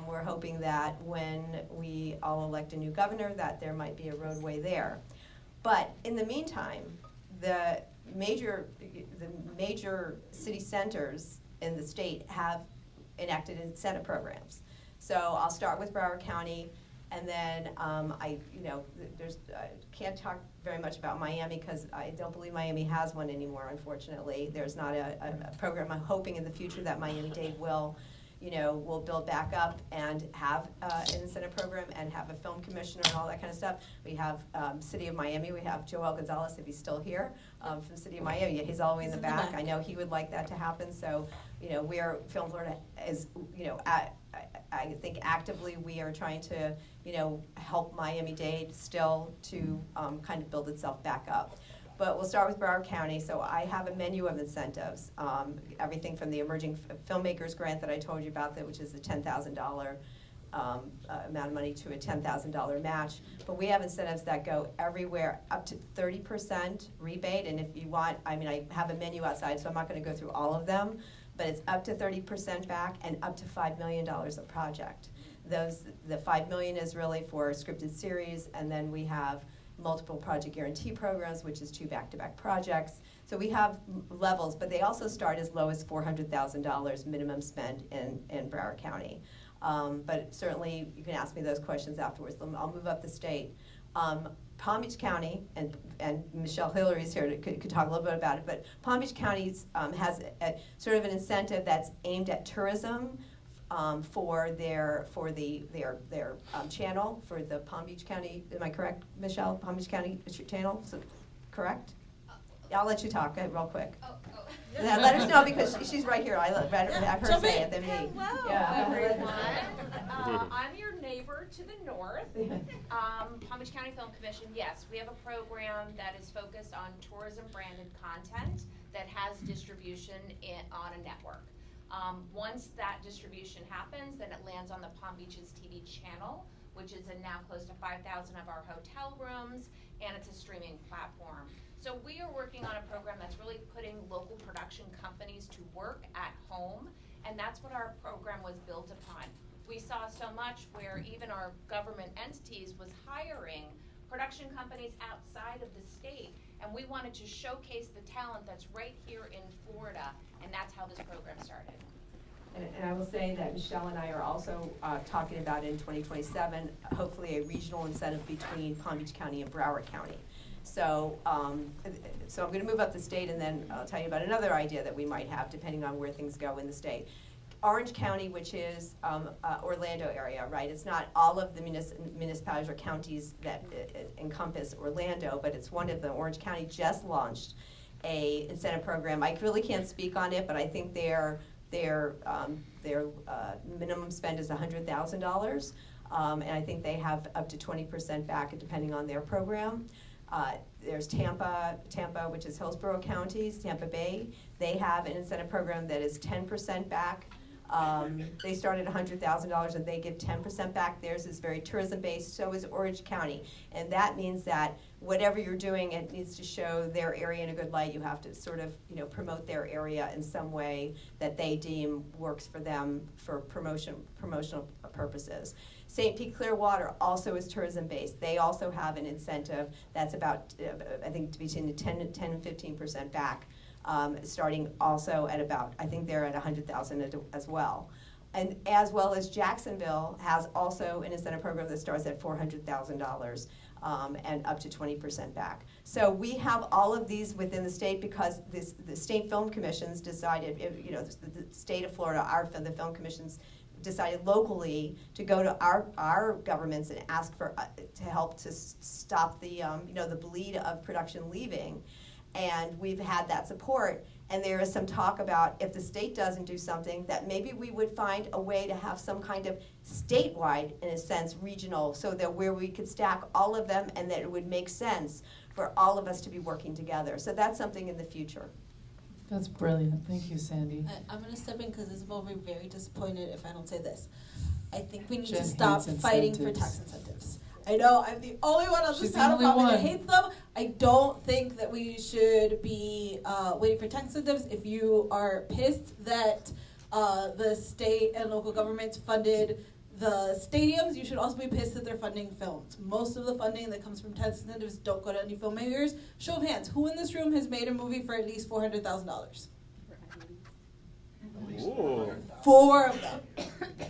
We're hoping that when we all elect a new governor that there might be a roadway there. But in the meantime, the major city centers in the state have enacted incentive programs. So I'll start with Broward County, and then I can't talk very much about Miami because I don't believe Miami has one anymore, unfortunately. There's not a program. I'm hoping in the future that Miami-Dade will build back up and have an incentive program and have a film commissioner and all that kind of stuff. We have City of Miami. We have Joel Gonzalez, if he's still here, from City of Miami. He's all the way in the back. I know he would like that to happen. So, Film Florida is, I think actively we are trying to, help Miami-Dade still to kind of build itself back up. But we'll start with Broward County. So I have a menu of incentives, everything from the Emerging Filmmakers Grant that I told you about, which is the $10,000 amount of money to a $10,000 match. But we have incentives that go everywhere up to 30% rebate. And if you want, I mean, I have a menu outside, so I'm not going to go through all of them. But it's up to 30% back and up to $5 million a project. The $5 million is really for a scripted series, and then we have multiple project guarantee programs, which is 2 back-to-back projects. So we have levels, but they also start as low as $400,000 minimum spend in Broward County. But certainly you can ask me those questions afterwards. I'll move up the state. Palm Beach County, and Michelle Hillary is here, could talk a little bit about it, but Palm Beach County has sort of an incentive that's aimed at tourism for their channel, for the Palm Beach County, am I correct, Michelle? Palm Beach County channel, so, correct? I'll let you talk real quick. Yeah, let us know because she's right here. I've heard say it than me. Hello, everyone. I'm your neighbor to the north. Palm Beach County Film Commission, yes, we have a program that is focused on tourism-branded content that has distribution on a network. Once that distribution happens, then it lands on the Palm Beaches TV channel, which is in now close to 5,000 of our hotel rooms, and it's a streaming platform. So we are working on a program that's really putting local production companies to work at home, and that's what our program was built upon. We saw so much where even our government entities was hiring production companies outside of the state, and we wanted to showcase the talent that's right here in Florida, and that's how this program started. And I will say that Michelle and I are also talking about in 2027, hopefully a regional incentive between Palm Beach County and Broward County. So, so I'm going to move up the state, and then I'll tell you about another idea that we might have, depending on where things go in the state. Orange County, which is Orlando area, right? It's not all of the municipalities or counties that encompass Orlando, but it's one of them. Orange County just launched a incentive program. I really can't speak on it, but I think their minimum spend is $100,000, and I think they have up to 20% back, depending on their program. There's Tampa, which is Hillsborough counties, Tampa Bay. They have an incentive program that is 10% back. They start at $100,000 and they give 10% back. Theirs is very tourism-based, so is Orange County. And that means that whatever you're doing, it needs to show their area in a good light. You have to sort of, promote their area in some way that they deem works for them for promotional purposes. St. Pete Clearwater also is tourism-based. They also have an incentive that's about, I think, between 10 and 15% back. Starting also at about, I think they're at $100,000 as well. And as well as Jacksonville has also an incentive program that starts at $400,000 and up to 20% back. So we have all of these within the state because the state film commissions decided, the state of Florida, the film commissions decided locally to go to our governments and ask for to help to stop the the bleed of production leaving. And we've had that support, and there is some talk about if the state doesn't do something, that maybe we would find a way to have some kind of statewide, in a sense, regional, so that where we could stack all of them and that it would make sense for all of us to be working together. So that's something in the future. That's brilliant. Thank you, Sandy. I'm going to step in because Isabel will be very disappointed if I don't say this. I think we need Jen to stop hates fighting for incentives. tax incentives. I know I'm the only one on She's this the panel only probably that one. hates them. I don't think that we should be waiting for tax incentives. If you are pissed that the state and local governments funded the stadiums, you should also be pissed that they're funding films. Most of the funding that comes from tax incentives don't go to any filmmakers. Show of hands, who in this room has made a movie for at least $400,000? 4 of them.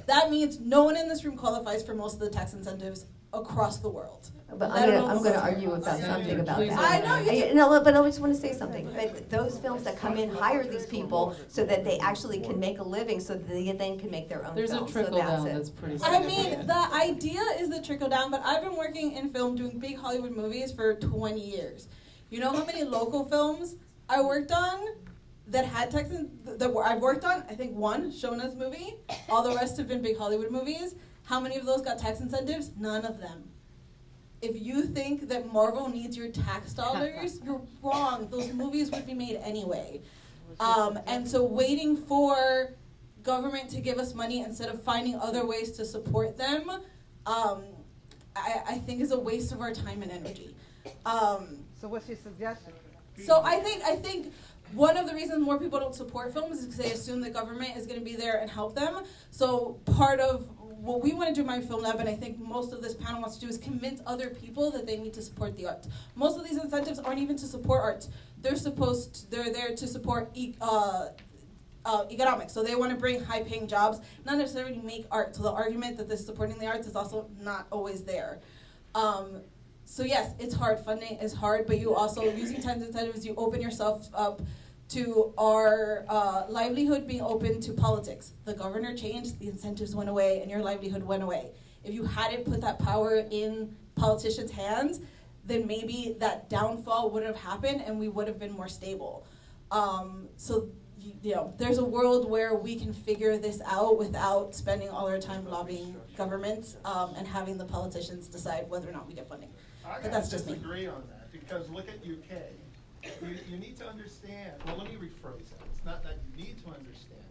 That means no one in this room qualifies for most of the tax incentives across the world. But I'm going to argue about something about that. I know you. But I just want to say something. But those films that come in hire these people so that they actually can make a living, so that they then can make their own There's films. a trickle so that's down it. that's pretty I significant. mean, the idea is the trickle down, but I've been working in film doing big Hollywood movies for 20 years. You know how many local films I worked on that had tax I've worked on? I think one, Shona's movie. All the rest have been big Hollywood movies. How many of those got tax incentives? None of them. If you think that Marvel needs your tax dollars, you're wrong. Those movies would be made anyway. And so waiting for government to give us money instead of finding other ways to support them, I think is a waste of our time and energy. So what's your suggestion? So I think one of the reasons more people don't support films is because they assume the government is going to be there and help them. So part of what we want to do in my film lab, and I think most of this panel wants to do, is convince other people that they need to support the arts. Most of these incentives aren't even to support arts. They're there to support economics. So they want to bring high-paying jobs, not necessarily make art. So the argument that this is supporting the arts is also not always there. So yes, it's hard. Funding is hard, but you also, using tax incentives, you open yourself up to our livelihood being open to politics. The governor changed, the incentives went away, and your livelihood went away. If you hadn't put that power in politicians' hands, then maybe that downfall wouldn't have happened and we would have been more stable. So there's a world where we can figure this out without spending all our time lobbying governments and having the politicians decide whether or not we get funding. But that's just me. I disagree on that, because look at UK. You need to understand, well, let me rephrase that. It's not that you need to understand,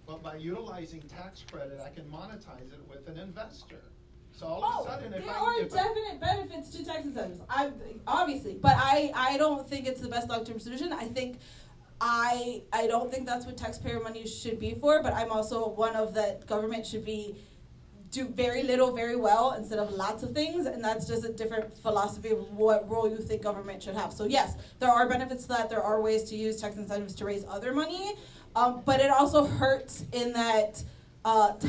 but by utilizing tax credit, I can monetize it with an investor. So all of a sudden, if there are definite benefits to tax incentives, obviously, but I don't think it's the best long-term solution. I don't think that's what taxpayer money should be for, but I'm also one of that government should do very little very well instead of lots of things, and that's just a different philosophy of what role you think government should have. So yes, there are benefits to that. There are ways to use tax incentives to raise other money, but it also hurts in that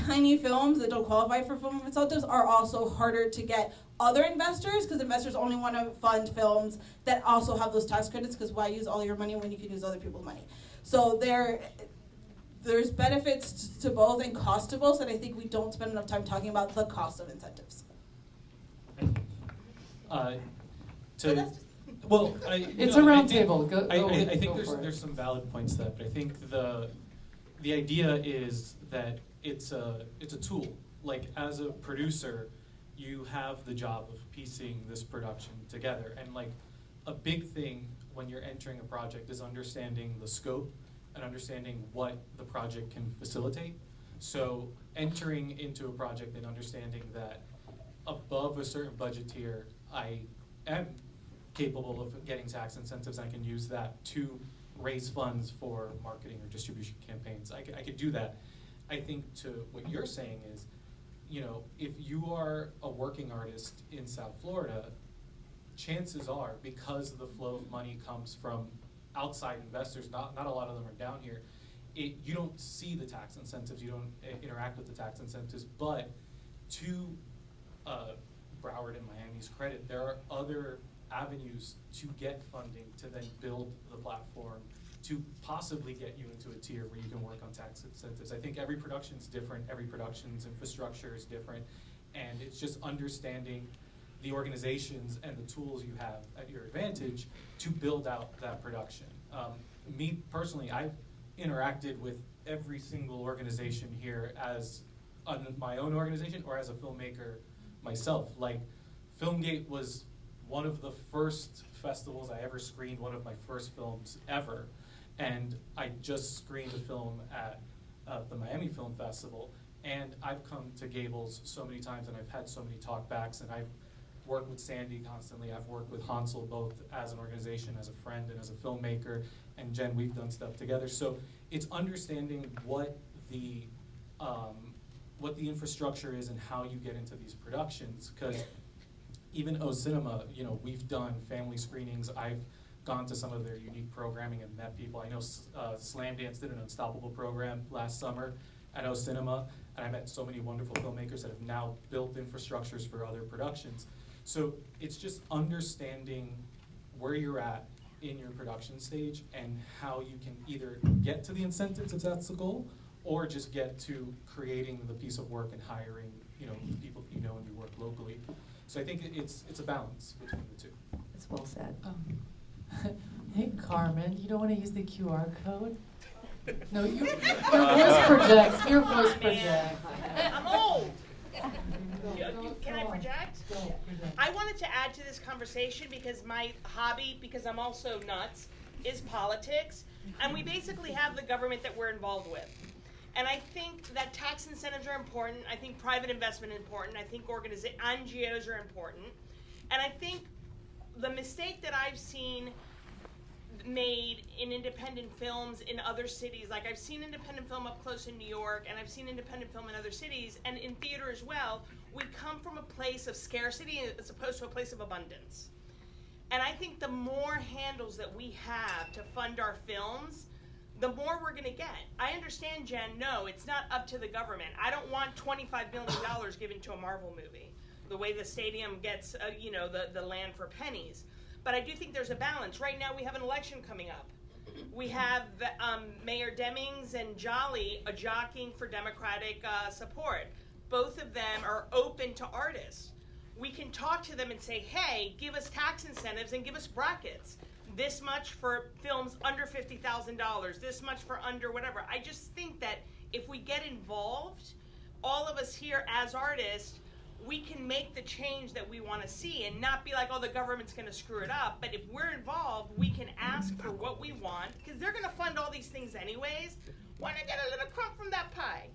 tiny films that don't qualify for film incentives are also harder to get other investors, because investors only want to fund films that also have those tax credits, because why use all your money when you can use other people's money? So there's benefits to both and cost to both, and I think we don't spend enough time talking about the cost of incentives. It's a roundtable. I think there's some valid points to that, but I think the idea is that it's a tool. Like, as a producer, you have the job of piecing this production together, and like a big thing when you're entering a project is understanding the scope and understanding what the project can facilitate. So entering into a project and understanding that above a certain budget tier, I am capable of getting tax incentives. I can use that to raise funds for marketing or distribution campaigns. I could do that. I think to what you're saying is, if you are a working artist in South Florida, chances are, because the flow of money comes from outside investors, not a lot of them are down here, you don't see the tax incentives, you don't interact with the tax incentives, but to Broward and Miami's credit, there are other avenues to get funding to then build the platform to possibly get you into a tier where you can work on tax incentives. I think every production's different, every production's infrastructure is different, and it's just understanding the organizations and the tools you have at your advantage to build out that production. Me personally, I've interacted with every single organization here as my own organization or as a filmmaker myself. Like, Filmgate was one of the first festivals I ever screened, one of my first films ever. And I just screened a film at the Miami Film Festival. And I've come to Gables so many times, and I've had so many talkbacks, and I've worked with Sandy constantly. I've worked with Hansel both as an organization, as a friend, and as a filmmaker. And Jen, we've done stuff together. So it's understanding what the infrastructure is and how you get into these productions. Because even O Cinema, we've done family screenings. I've gone to some of their unique programming and met people. I know Slam Dance did an Unstoppable program last summer at O Cinema, and I met so many wonderful filmmakers that have now built infrastructures for other productions. So it's just understanding where you're at in your production stage and how you can either get to the incentives if that's the goal, or just get to creating the piece of work and hiring the people that you know and you work locally. So I think it's a balance between the two. That's well said. Hey, Carmen, you don't want to use the QR code? No, your voice projects. Your voice projects. I'm old. Can I project? Go, project. I wanted to add to this conversation because my hobby, because I'm also nuts, is politics. And we basically have the government that we're involved with. And I think that tax incentives are important. I think private investment is important. I think NGOs are important. And I think the mistake that I've seen made in independent films in other cities, like I've seen independent film up close in New York, and I've seen independent film in other cities, and in theater as well, we come from a place of scarcity as opposed to a place of abundance. And I think the more handles that we have to fund our films, the more we're going to get. I understand, Jen, no, it's not up to the government. I don't want $25 million given to a Marvel movie, the way the stadium gets, the land for pennies. But I do think there's a balance. Right now we have an election coming up. We have Mayor Demings and Jolly jockeying for Democratic support. Both of them are open to artists. We can talk to them and say, hey, give us tax incentives and give us brackets. This much for films under $50,000, this much for under whatever. I just think that if we get involved, all of us here as artists, we can make the change that we want to see and not be like, oh, the government's going to screw it up. But if we're involved, we can ask for what we want, because they're going to fund all these things anyways. Why not get a little crumb from that pie,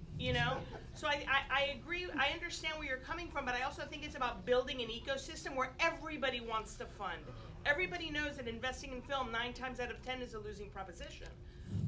So I agree, I understand where you're coming from, but I also think it's about building an ecosystem where everybody wants to fund. Everybody knows that investing in film 9 times out of 10 is a losing proposition.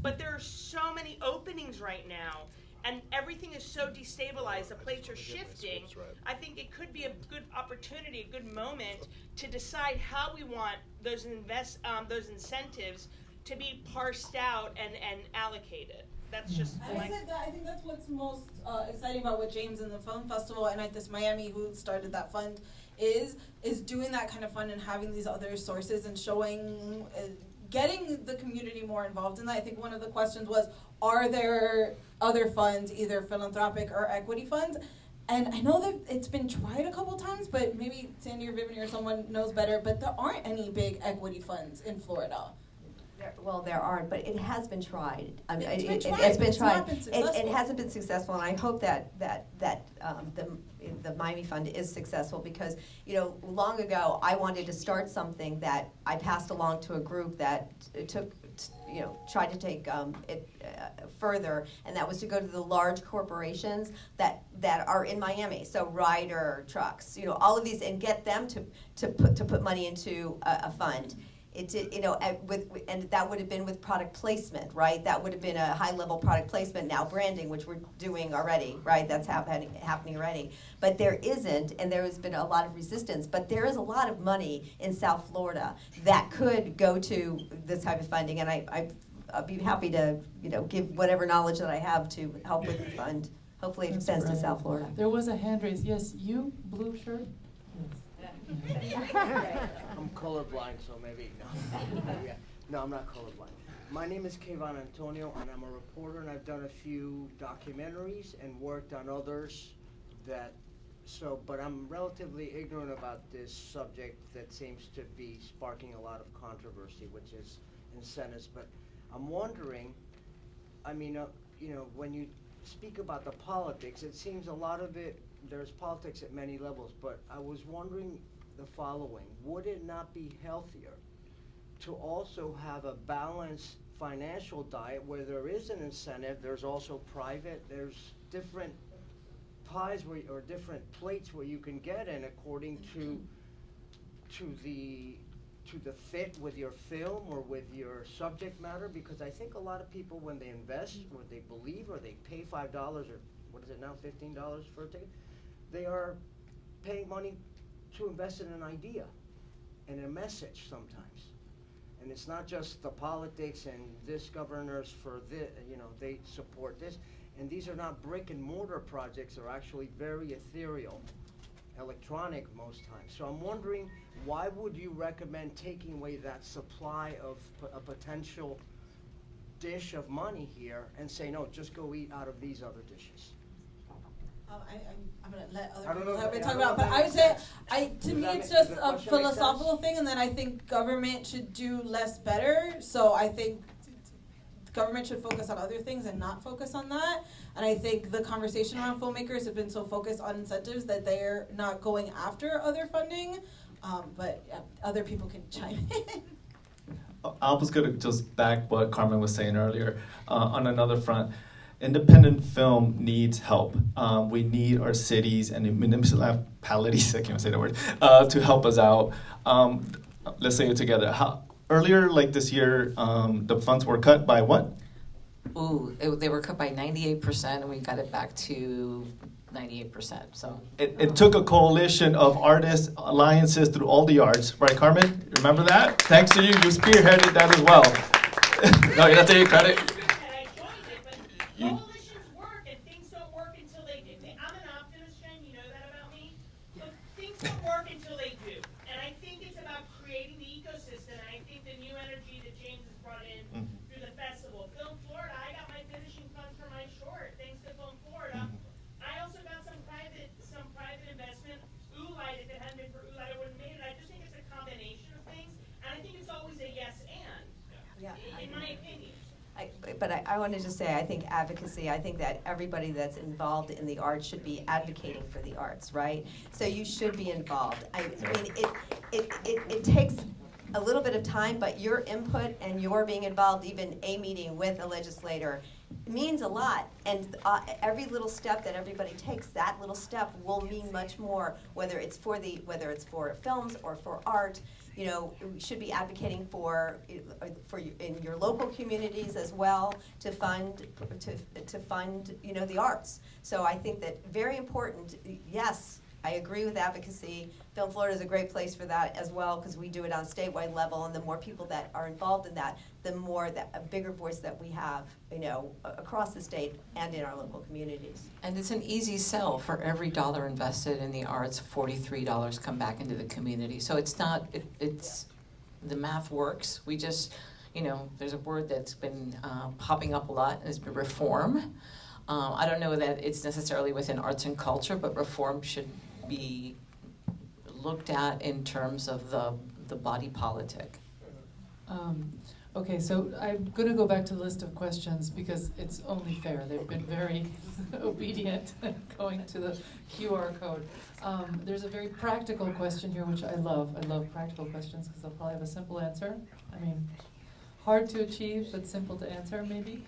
But there are so many openings right now, and everything is so destabilized, the plates are shifting. I think it could be a good opportunity, a good moment to decide how we want those incentives to be parsed out and allocated. That's just I think that's what's most exciting about what James and the Film Festival and at this Miami, who started that fund, is doing that kind of fund and having these other sources and showing, getting the community more involved in that. I think one of the questions was, are there other funds, either philanthropic or equity funds? And I know that it's been tried a couple times, but maybe Sandy or Vivian or someone knows better, but there aren't any big equity funds in Florida. There aren't, but it has been tried. It's been tried. It hasn't been successful, and I hope that the Miami Fund is successful because, long ago I wanted to start something that I passed along to a group that tried to take it further, and that was to go to the large corporations that are in Miami, so Ryder trucks, all of these, and get them to put money into a fund. It did, and that would have been with product placement, right? That would have been a high-level product placement. Now branding, which we're doing already, right? That's happening already. But there isn't, and there has been a lot of resistance. But there is a lot of money in South Florida that could go to this type of funding, and I'd be happy to, give whatever knowledge that I have to help with the fund. Hopefully, it extends to South Florida. There was a hand raised. Yes, you, blue shirt. I'm colorblind, so maybe no. No, I'm not colorblind. My name is Kayvon Antonio, and I'm a reporter, and I've done a few documentaries and worked on others but I'm relatively ignorant about this subject that seems to be sparking a lot of controversy, which is incentives. But I'm wondering, when you speak about the politics, it seems a lot of it, there's politics at many levels, but I was wondering the following: would it not be healthier to also have a balanced financial diet where there is an incentive, there's also private, there's different pies or different plates where you can get in according to the fit with your film or with your subject matter? Because I think a lot of people, when they invest or they believe or they pay $5 or what is it now, $15 for a ticket, they are paying money to invest in an idea and a message sometimes. And it's not just the politics and this governor's for this, they support this. And these are not brick and mortar projects, they're actually very ethereal, electronic most times. So I'm wondering, why would you recommend taking away that supply of a potential dish of money here and say, no, just go eat out of these other dishes? I'm going to let other people talk about it, but I would say, to me, it's just a philosophical thing, and then I think government should do less better. So I think government should focus on other things and not focus on that. And I think the conversation around filmmakers have been so focused on incentives that they're not going after other funding. But other people can chime in. I was going to just back what Carmen was saying earlier. On another front, independent film needs help. We need our cities and municipalities, I can't even say that word, to help us out. Let's say it together. Earlier, like this year, the funds were cut by what? They were cut by 98%, and we got it back to 98%. So it took a coalition of artists, alliances through all the arts, right, Carmen? Remember that? Thanks to you, you spearheaded that as well. No, you're not taking credit. Coalitions work, and things don't work until they do. I'm an optimist, Jen, you know that about me. But things don't work until they do. And I think it's about creating the ecosystem, and I think the new energy that James has brought in through the festival. Film Florida, I got my finishing funds for my short, thanks to Film Florida. I also got some private investment. Oolite, if it hadn't been for Oolite, I wouldn't have made it. I just think it's a combination of things, and I think it's always a yes and, in my opinion. But I wanted to say, I think advocacy, I think that everybody that's involved in the arts should be advocating for the arts, right? So you should be involved. I mean, it takes a little bit of time, but your input and your being involved, even a meeting with a legislator, means a lot. And every little step that everybody takes, that little step will mean much more, whether it's for films or for art. You know, we should be advocating for in your local communities as well to fund the arts. So I think that very important. Yes, I agree with advocacy. Film Florida is a great place for that as well, because we do it on a statewide level, and the more people that are involved in that, the more a bigger voice that we have, across the state and in our local communities. And it's an easy sell. For every dollar invested in the arts, $43 come back into the community. So it's not, it's the math works. We just, there's a word that's been popping up a lot, and it's been reform. I don't know that it's necessarily within arts and culture, but reform should be looked at in terms of the body politic. Okay, so I'm going to go back to the list of questions because it's only fair. They've been very obedient going to the QR code. There's a very practical question here, which I love. I love practical questions because they'll probably have a simple answer. I mean, hard to achieve, but simple to answer, maybe.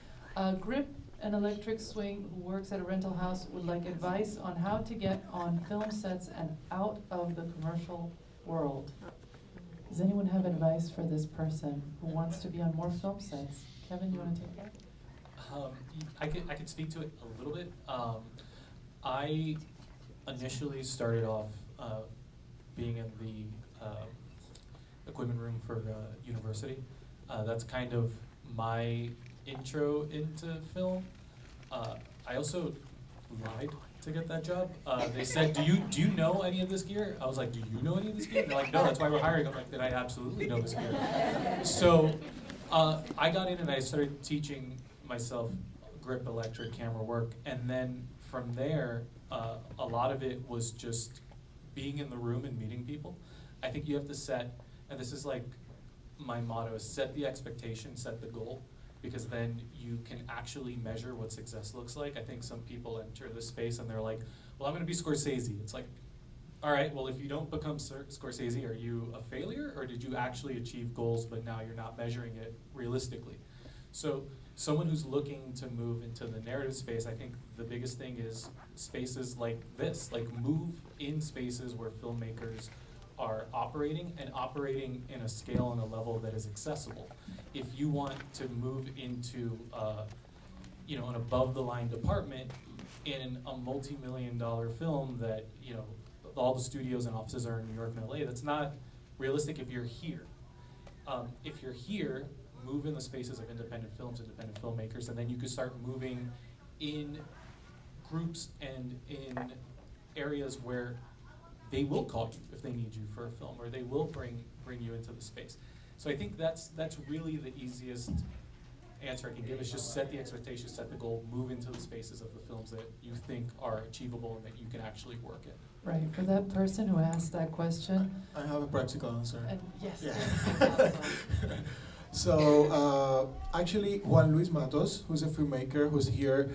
Grip, an electric swing who works at a rental house, would like advice on how to get on film sets and out of the commercial world. Does anyone have advice for this person who wants to be on more film sets? Kevin, you want to take that? I could speak to it a little bit. I initially started off being in the equipment room for university. That's kind of my intro into film. I also lied to get that job. They said, do you know any of this gear? I was like, do you know any of this gear? They're like, no, that's why we're hiring. I'm like, then I absolutely know this gear. So I got in and I started teaching myself grip, electric, camera work. And then from there, a lot of it was just being in the room and meeting people. I think you have to set, and this is like my motto, is set the expectation, set the goal. Because then you can actually measure what success looks like. I think some people enter this space and they're like, well, I'm gonna be Scorsese. It's like, all right, well, if you don't become Scorsese, are you a failure, or did you actually achieve goals, but now you're not measuring it realistically? So someone who's looking to move into the narrative space, I think the biggest thing is spaces like this, like move in spaces where filmmakers are operating, and operating in a scale and a level that is accessible. If you want to move into an above-the-line department in a multi-million-dollar film that all the studios and offices are in New York and LA, that's not realistic if you're here. If you're here, move in the spaces of independent films, independent filmmakers, and then you can start moving in groups and in areas where they will call you if they need you for a film, or they will bring you into the space. So I think that's really the easiest answer I can give, is just set the expectation, set the goal, move into the spaces of the films that you think are achievable and that you can actually work in. Right, for that person who asked that question. I have a practical answer. Yes. Yeah. So actually, Juan Luis Matos, who's a filmmaker, who's here,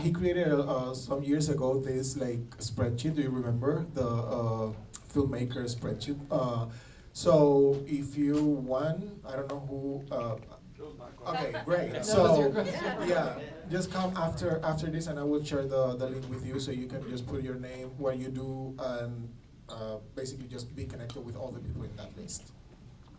he created some years ago this like spreadsheet. Do you remember the filmmaker spreadsheet? So if you want, I don't know who. Okay, great. So yeah, just come after this, and I will share the link with you, so you can just put your name, what you do, and basically just be connected with all the people in that list.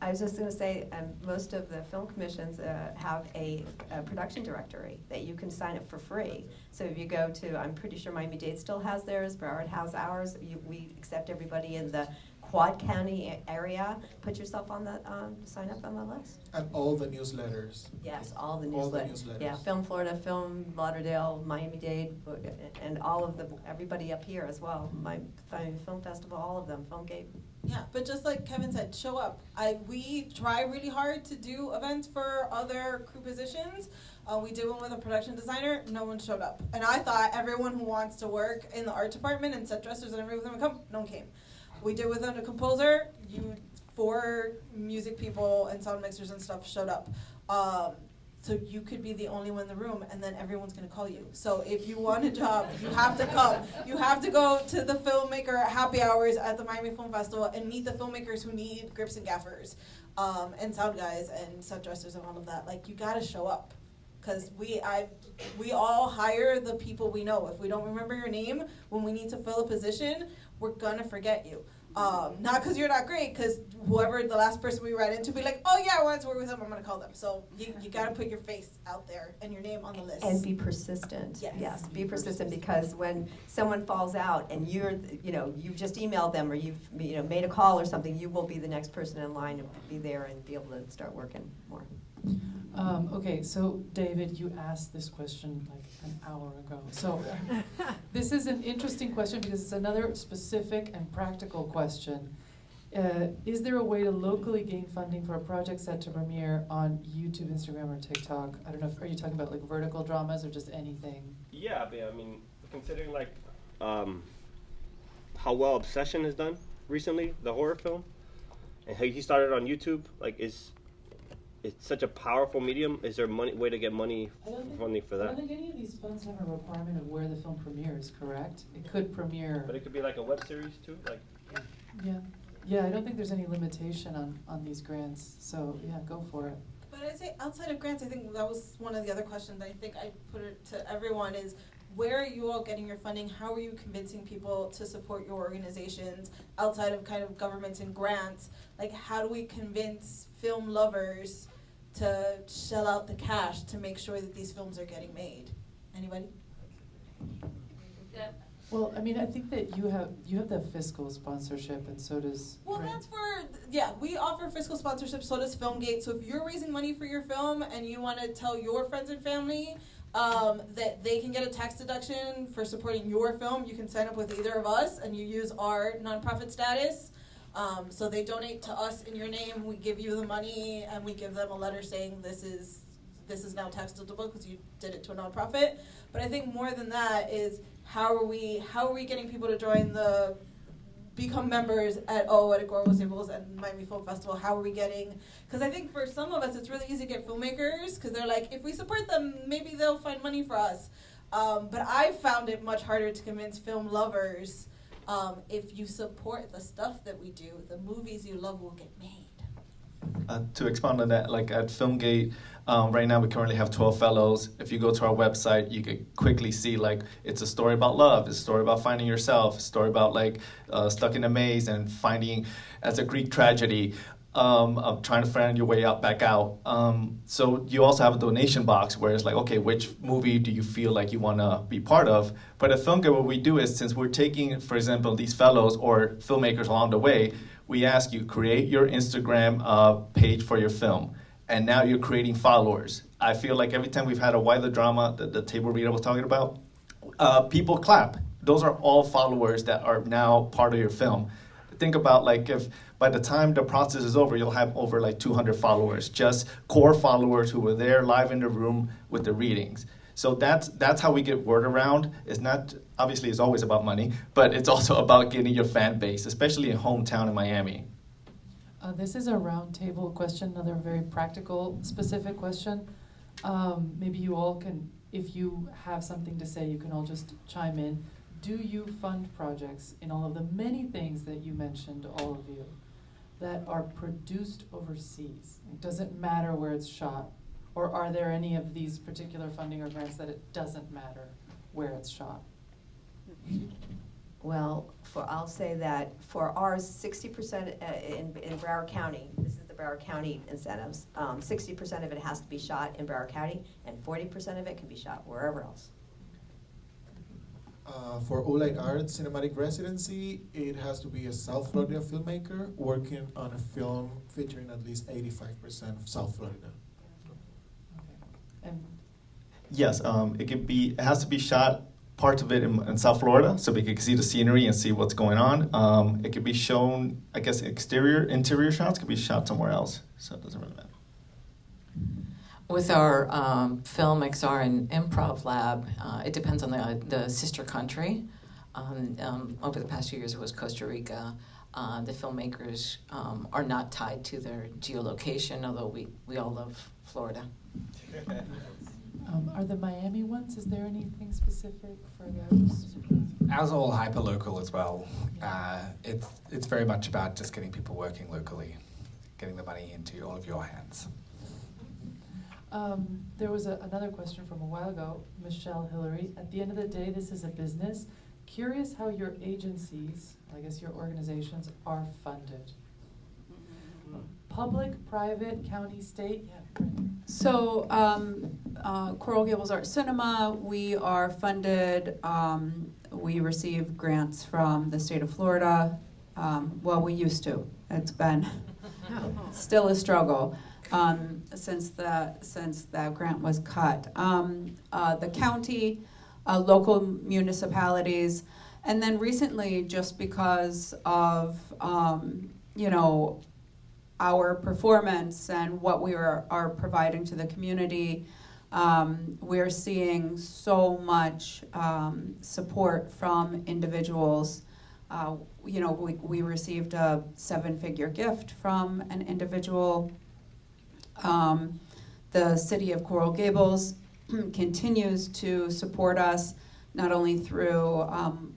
I was just going to say, most of the film commissions have a production directory that you can sign up for free. So if you go to, I'm pretty sure Miami-Dade still has theirs, Broward has ours. We accept everybody in the Quad County area. Put yourself on the, sign up on the list. And all the newsletters. Yes, all the All the newsletters. newsletters. Yeah, Film Florida, Film Lauderdale, Miami-Dade, and all of everybody up here as well. My Film Festival, all of them, Filmgate. Yeah, but just like Kevin said, show up. We try really hard to do events for other crew positions. We did one with a production designer. No one showed up. And I thought everyone who wants to work in the art department and set dressers and everything would come. No one came. We did with a composer. 4 music people and sound mixers and stuff showed up. So you could be the only one in the room, and then everyone's going to call you. So if you want a job, you have to come. You have to go to the filmmaker happy hours at the Miami Film Festival and meet the filmmakers who need grips and gaffers, and sound guys and set dressers and all of that. Like, you got to show up, because we all hire the people we know. If we don't remember your name when we need to fill a position, we're going to forget you. Not because you're not great, because whoever the last person we ran into be like, oh yeah, I wanted to work with them, I'm going to call them. So you got to put your face out there and your name on the list. And be persistent. Yes, be persistent, because when someone falls out and you've just emailed them, or you've made a call or something, you will be the next person in line to be there and be able to start working more. Okay, so David, you asked this question like an hour ago. So this is an interesting question because it's another specific and practical question. Is there a way to locally gain funding for a project set to premiere on YouTube, Instagram, or TikTok? I don't know, are you talking about like vertical dramas or just anything? Yeah, but I mean, considering like how well Obsession has done recently, the horror film, and how he started on YouTube, like it's such a powerful medium. Is there a way to get money funding for that? I don't think any of these funds have a requirement of where the film premieres, correct? It could premiere. But it could be like a web series too? Like. Yeah, I don't think there's any limitation on these grants. So yeah, go for it. But I'd say outside of grants, I think that was one of the other questions I think I put it to everyone is, where are you all getting your funding? How are you convincing people to support your organizations outside of kind of governments and grants? Like, how do we convince film lovers to shell out the cash to make sure that these films are getting made? Anybody? Well, I mean, I think that you have the fiscal sponsorship, and so does. Well, that's we offer fiscal sponsorship. So does Filmgate. So if you're raising money for your film and you want to tell your friends and family that they can get a tax deduction for supporting your film, you can sign up with either of us, and you use our nonprofit status. So they donate to us in your name. We give you the money, and we give them a letter saying this is now tax deductible because you did it to a nonprofit. But I think more than that is how are we getting people to become members at Gables Cinema and Miami Film Festival? How are we getting? Because I think for some of us it's really easy to get filmmakers because they're like, if we support them, maybe they'll find money for us. But I found it much harder to convince film lovers. If you support the stuff that we do, the movies you love will get made. To expand on that, like at Filmgate, right now we currently have 12 fellows. If you go to our website, you can quickly see like it's a story about love, it's a story about finding yourself, a story about like stuck in a maze and finding as a Greek tragedy. Of trying to find your way back out. So you also have a donation box where it's like, okay, which movie do you feel like you want to be part of? But at Filmgate, what we do is, since we're taking, for example, these fellows or filmmakers along the way, we ask you, create your Instagram page for your film. And now you're creating followers. I feel like every time we've had a Wilder drama, the table reader was talking about, people clap. Those are all followers that are now part of your film. Think about like if by the time the process is over, you'll have over like 200 followers, just core followers who were there live in the room with the readings. So that's how we get word around. It's not, obviously it's always about money, but it's also about getting your fan base, especially in hometown in Miami. This is a roundtable question, another very practical, specific question. Maybe you all can, if you have something to say, you can all just chime in. Do you fund projects in all of the many things that you mentioned, all of you, that are produced overseas? It doesn't matter where it's shot. Or are there any of these particular funding or grants that it doesn't matter where it's shot? Well, I'll say that for ours, 60% in Broward County, this is the Broward County incentives, 60% of it has to be shot in Broward County, and 40% of it can be shot wherever else. For Oolite Arts Cinematic Residency, it has to be a South Florida filmmaker working on a film featuring at least 85% of South Florida. And Yes, it has to be shot, parts of it in South Florida, so we can see the scenery and see what's going on. It could be shown, I guess, interior shots could be shot somewhere else, so it doesn't really matter. With our film, XR, and improv lab, it depends on the sister country. Over the past few years, it was Costa Rica. The filmmakers are not tied to their geolocation, although we all love Florida. Are the Miami ones, is there anything specific for those? Ours are all hyper-local as well. It's very much about just getting people working locally, getting the money into all of your hands. There was another question from a while ago, Michelle Hillary. At the end of the day, this is a business. Curious how your agencies, I guess your organizations, are funded. Public, private, county, state? Yeah. So, Coral Gables Art Cinema, we are funded, we receive grants from the state of Florida. Well, we used to. It's been still a struggle since that grant was cut. The county, local municipalities, and then recently, just because of, our performance and what we are providing to the community, we're seeing so much support from individuals. We received a 7-figure gift from an individual. The city of Coral Gables continues to support us, not only through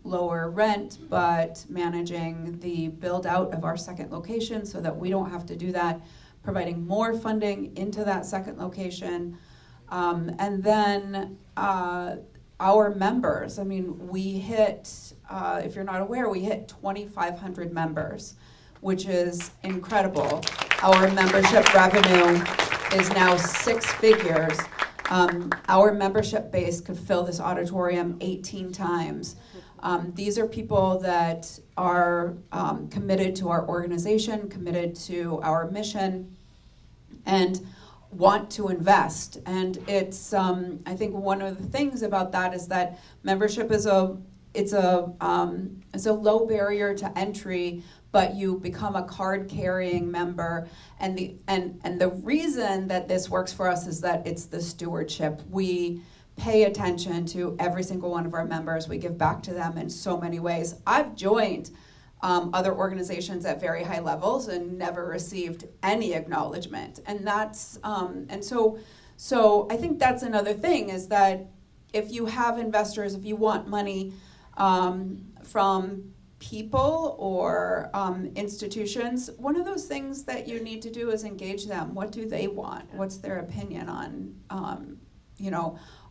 lower rent, but managing the build-out of our second location so that we don't have to do that, providing more funding into that second location. And then our members, we hit, if you're not aware, we hit 2,500 members, which is incredible. Our membership revenue is now 6 figures. Our membership base could fill this auditorium 18 times. These are people that are committed to our organization, committed to our mission, and want to invest. And it's, I think one of the things about that is that membership is a low barrier to entry, but you become a card-carrying member. And the reason that this works for us is that it's the stewardship. We pay attention to every single one of our members. We give back to them in so many ways. I've joined other organizations at very high levels and never received any acknowledgement. And that's so I think that's another thing, is that if you have investors, if you want money from people or institutions, one of those things that you need to do is engage them. What do they want? What's their opinion on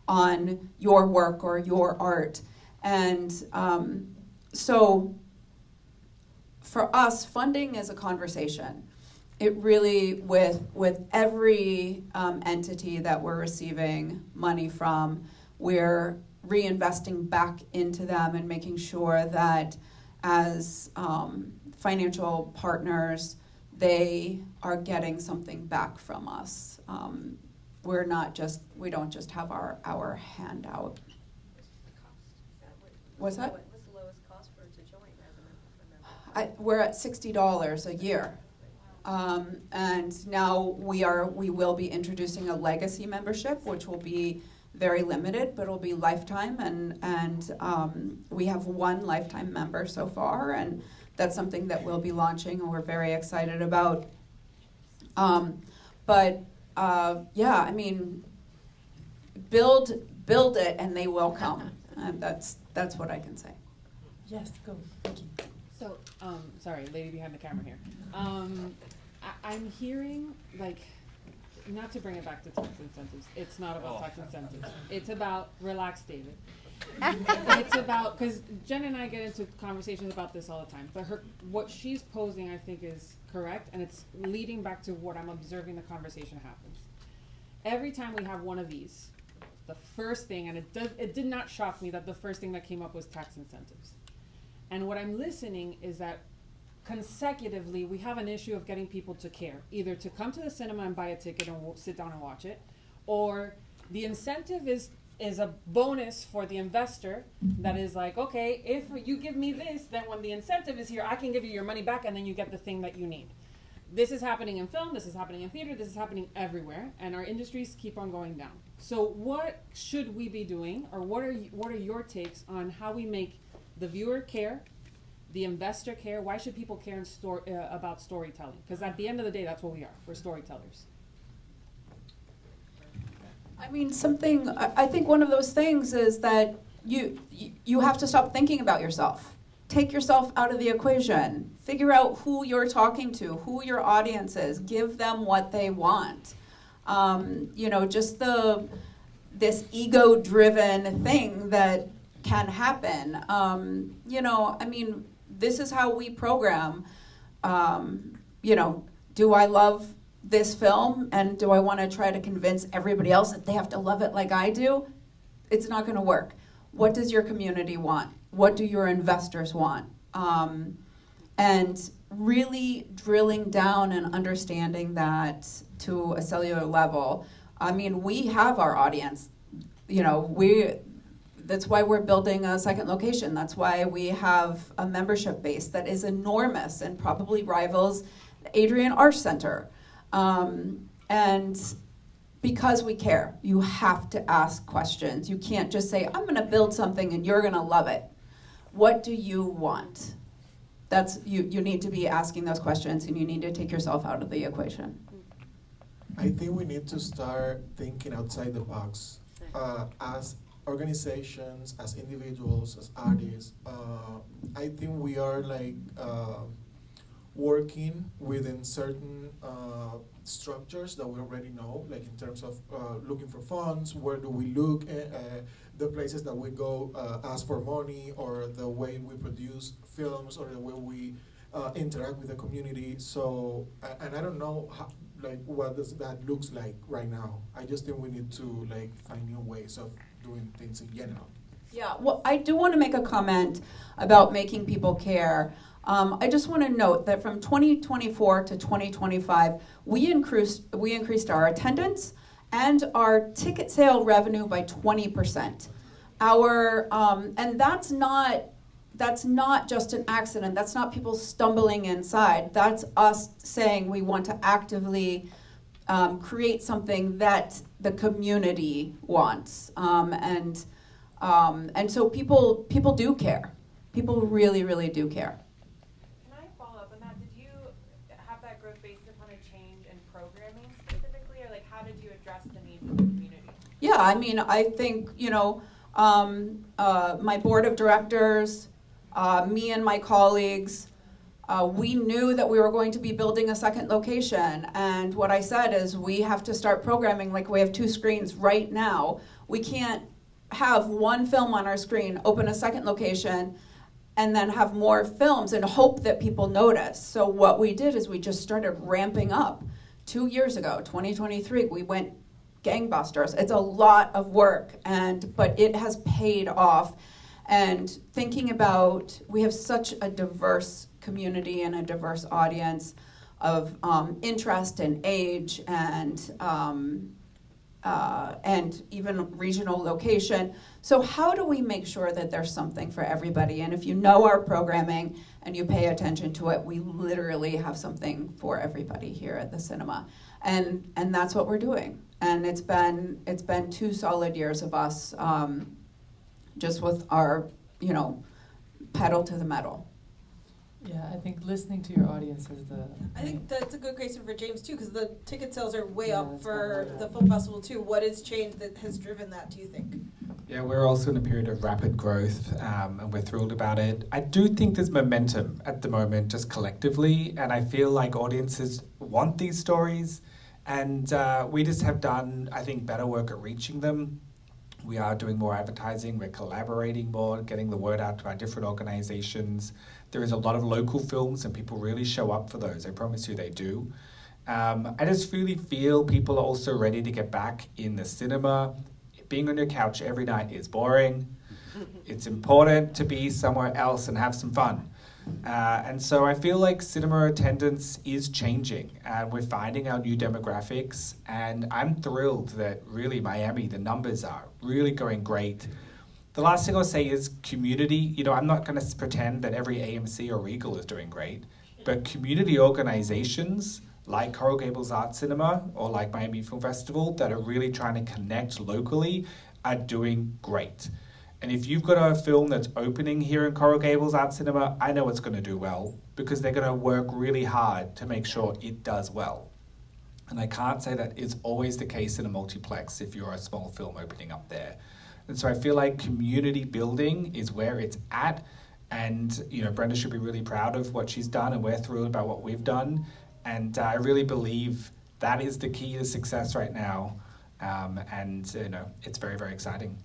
on your work or your art? And so for us, funding is a conversation. It really, with every entity that we're receiving money from, we're reinvesting back into them and making sure that as financial partners, they are getting something back from us. We don't just have our hand out. What's that? What's the lowest cost to join as a member? We're at $60 a year. And now we will be introducing a legacy membership, which will be very limited, but it'll be lifetime, and we have 1 lifetime member so far, and that's something that we'll be launching and we're very excited about. Yeah, I mean, build it and they will come. And that's what I can say. Yes, go. Thank you. So, sorry, lady behind the camera here. I'm hearing, like, not to bring it back to tax incentives. It's not about tax incentives. It's about, relax, David. It's about, because Jen and I get into conversations about this all the time, but what she's posing, I think, is correct, and it's leading back to what I'm observing the conversation happens. Every time we have one of these, the first thing, and it did not shock me that the first thing that came up was tax incentives. And what I'm listening is that consecutively, we have an issue of getting people to care, either to come to the cinema and buy a ticket and sit down and watch it, or the incentive is a bonus for the investor that is like, okay, if you give me this, then when the incentive is here, I can give you your money back and then you get the thing that you need. This is happening in film, this is happening in theater, this is happening everywhere, and our industries keep on going down. So what should we be doing, or what are your takes on how we make the viewer care, the investor care? Why should people care about storytelling? Because at the end of the day, that's what we are. We're storytellers. I mean, I think one of those things is that you have to stop thinking about yourself. Take yourself out of the equation. Figure out who you're talking to, who your audience is. Give them what they want. Just this ego-driven thing that can happen. I mean, this is how we program. Do I love this film, and do I want to try to convince everybody else that they have to love it like I do? It's not going to work. What does your community want? What do your investors want? And really drilling down and understanding that to a cellular level. I mean, we have our audience. That's why we're building a second location. That's why we have a membership base that is enormous and probably rivals the Adrian Arts Center. And because we care, you have to ask questions. You can't just say, I'm going to build something and you're going to love it. What do you want? You need to be asking those questions, and you need to take yourself out of the equation. I think we need to start thinking outside the box. As organizations, as individuals, as artists, I think we are working within certain structures that we already know, like in terms of looking for funds, where do we look, the places that we go ask for money, or the way we produce films, or the way we interact with the community. So, and I don't know how, what does that looks like right now. I just think we need to find new ways of doing things in general. Yeah, well, I do want to make a comment about making people care. I just want to note that from 2024 to 2025, we increased our attendance and our ticket sale revenue by 20%. And that's not just an accident. That's not people stumbling inside. That's us saying we want to actively create something that the community wants. And so people do care. People really, really do care. Can I follow up on that? Did you have that growth based upon a change in programming specifically, or how did you address the needs of the community? Yeah, I mean, I think, my board of directors, me and my colleagues, we knew that we were going to be building a second location. And what I said is we have to start programming like we have 2 screens right now. We can't have one film on our screen, open a second location, and then have more films and hope that people notice. So what we did is we just started ramping up. 2 years ago, 2023, we went gangbusters. It's a lot of work, but it has paid off. And thinking about, we have such a diverse community and a diverse audience of interest and age and even regional location. So how do we make sure that there's something for everybody? And if you know our programming and you pay attention to it, we literally have something for everybody here at the cinema. And that's what we're doing. And it's been 2 solid years of us just with our, pedal to the metal. Yeah, I think listening to your audience is the. I think that's a good question for James too, because the ticket sales are way Yeah, up that's for probably the film festival too. What has changed that has driven that? Do you think? Yeah, we're also in a period of rapid growth, and we're thrilled about it. I do think there's momentum at the moment, just collectively, and I feel like audiences want these stories, and we just have done, I think, better work at reaching them. We are doing more advertising, we're collaborating more, getting the word out to our different organizations. There is a lot of local films, and people really show up for those. I promise you they do. I just really feel people are also ready to get back in the cinema. Being on your couch every night is boring. It's important to be somewhere else and have some fun. And so I feel like cinema attendance is changing, and we're finding our new demographics, and I'm thrilled that really Miami, the numbers are really going great. The last thing I'll say is community. You know, I'm not going to pretend that every AMC or Regal is doing great, but community organizations like Coral Gables Arts Cinema or like Miami Film Festival that are really trying to connect locally are doing great. And if you've got a film that's opening here in Coral Gables Arts Cinema, I know it's going to do well because they're going to work really hard to make sure it does well. And I can't say that it's always the case in a multiplex if you're a small film opening up there. And so I feel like community building is where it's at. And, you know, Brenda should be really proud of what she's done, and we're thrilled about what we've done. And I really believe that is the key to success right now. And, you know, it's very, very exciting.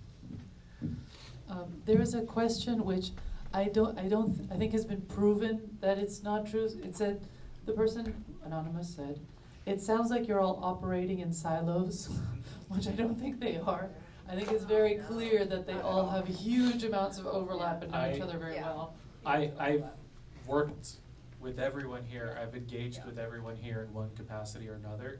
There is a question which I think has been proven that it's not true. It said, the person, anonymous, said, it sounds like you're all operating in silos, which I don't think they are. I think it's very clear that they all have huge amounts of overlap and know each other very well. I've worked with everyone here. I've engaged with everyone here in one capacity or another.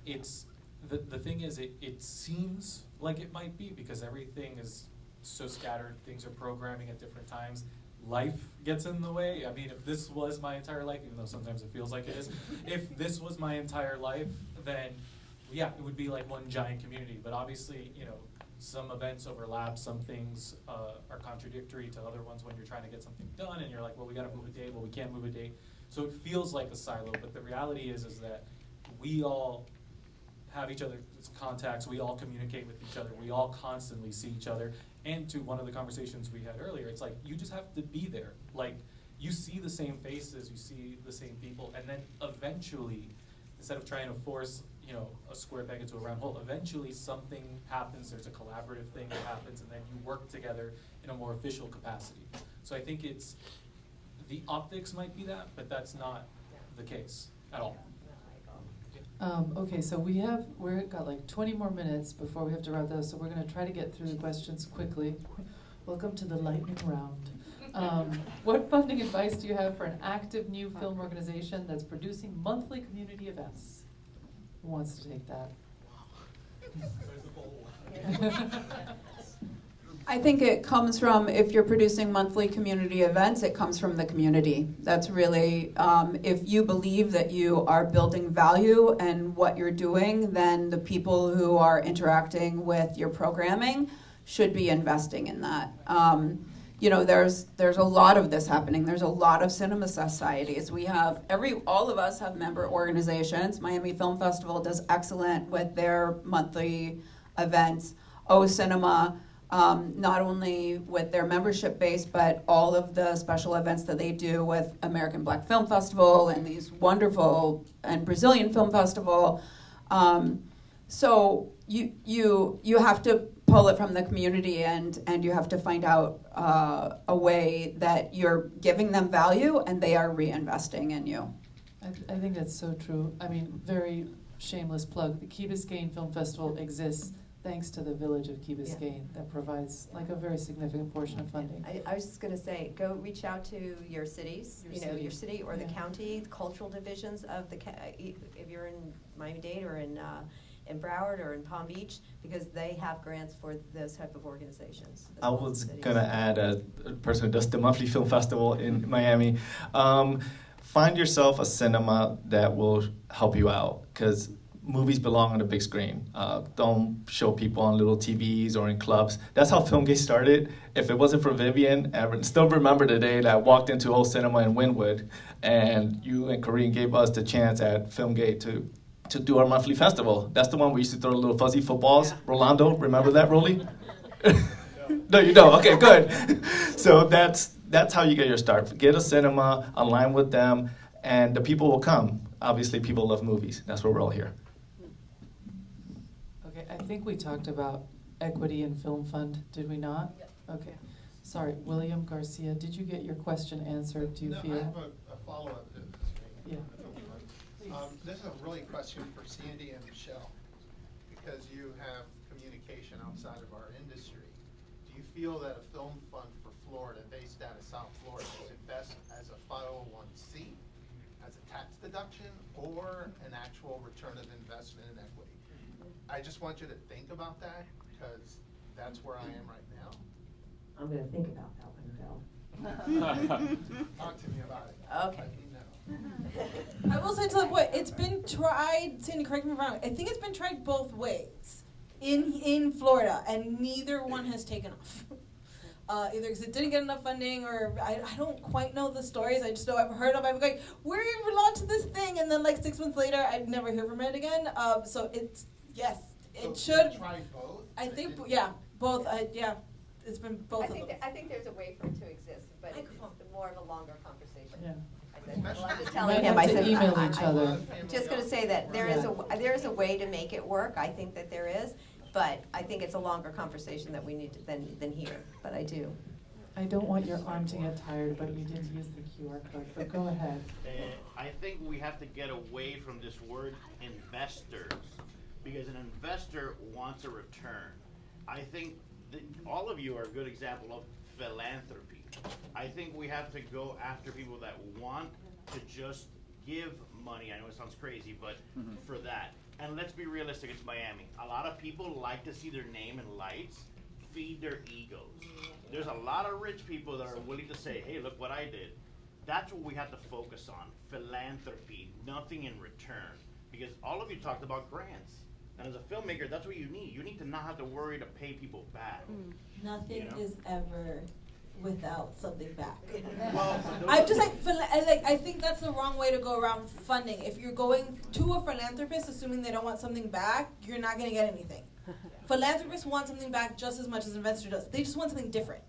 It's the thing is, it seems like it might be because everything is so scattered. Things are programming at different times. Life gets in the way. I mean, if this was my entire life, even though sometimes it feels like it is, if this was my entire life, then yeah, it would be like one giant community. But obviously, you know, some events overlap, some things are contradictory to other ones when you're trying to get something done, and you're like, well, we got to move a date. Well, we can't move a date. So it feels like a silo. But the reality is that we all have each other's contacts. We all communicate with each other. We all constantly see each other. And to one of the conversations we had earlier, it's like you just have to be there. Like you see the same faces, you see the same people, and then eventually, instead of trying to force, you know, a square peg into a round hole, eventually something happens. There's a collaborative thing that happens, and then you work together in a more official capacity. So I think it's the optics might be that, but that's not the case at all. Okay, so we've got like 20 more minutes before we have to wrap this, so we're going to try to get through the questions quickly. Welcome to the lightning round. What funding advice do you have for an active new film organization that's producing monthly community events? Who wants to take that? I think it comes from, if you're producing monthly community events, it comes from the community. That's really, if you believe that you are building value in what you're doing, then the people who are interacting with your programming should be investing in that. You know, there's a lot of this happening. There's a lot of cinema societies. We have, all of us have member organizations. Miami Film Festival does excellent with their monthly events. O Cinema, not only with their membership base, but all of the special events that they do with American Black Film Festival and these wonderful, and Brazilian Film Festival. So you have to pull it from the community, and you have to find out a way that you're giving them value and they are reinvesting in you. I think that's so true. I mean, very shameless plug. The Key Biscayne Film Festival exists thanks to the village of Key Biscayne that provides like a very significant portion of funding. I was just going to say, go reach out to your cities, your city or the county, the cultural divisions of the, if you're in Miami-Dade or in Broward or in Palm Beach, because they have grants for those type of organizations. I was going to add, a person who does the monthly film festival in Miami, find yourself a cinema that will help you out, because movies belong on the big screen. Don't show people on little TVs or in clubs. That's how Filmgate started. If it wasn't for Vivian, I still remember the day that I walked into Old Cinema in Wynwood, and you and Corinne gave us the chance at Filmgate to do our monthly festival. That's the one we used to throw little fuzzy footballs. Yeah. Rolando, remember that, Rolly? No, you don't. Okay, good. So that's how you get your start. Get a cinema, align with them, and the people will come. Obviously, people love movies. That's why we're all here. Okay, I think we talked about equity in Film Fund, did we not? Yep. Okay. Sorry, William Garcia, did you get your question answered, do you feel? I have a follow-up to this. Yeah. This is a really question for Sandy and Michelle, because you have communication outside of our industry. Do you feel that a film fund for Florida, based out of South Florida, is it best as a 501c, as a tax deduction, or an actual return of investment in equity? I just want you to think about that, because that's where I am right now. I'm going to think about that one, Bill. Talk to me about it. Okay. Let me know. I will say to that point, it's been tried, Sandy, correct me if I'm wrong, I think it's been tried both ways in Florida, and neither one has taken off. Either because it didn't get enough funding, or I don't quite know the stories. I just know I've heard of. I'm going, we're launching this thing, and then like 6 months later, I'd never hear from it again. So it's yes, it should. Try both. I think both. Yeah, it's been both of them. I think there's a way for it to exist, but it's more of a longer conversation. Yeah. I was telling him, I said, email each other. I'm just going to say that there is a way to make it work. I think that there is, but I think it's a longer conversation that we need to, than here. But I do. I don't want your arm to get tired, but you did use the QR code. But go ahead. I think we have to get away from this word investors, because an investor wants a return. I think that all of you are a good example of philanthropy. I think we have to go after people that want to just give money. I know it sounds crazy, but for that. And let's be realistic, it's Miami. A lot of people like to see their name in lights, feed their egos. There's a lot of rich people that are willing to say, hey, look what I did. That's what we have to focus on, philanthropy, nothing in return. Because all of you talked about grants. And as a filmmaker, that's what you need. You need to not have to worry to pay people back. Nothing is ever without something back. Well, I'm just I think that's the wrong way to go around funding. If you're going to a philanthropist assuming they don't want something back, you're not going to get anything. Philanthropists want something back just as much as an investor does. They just want something different.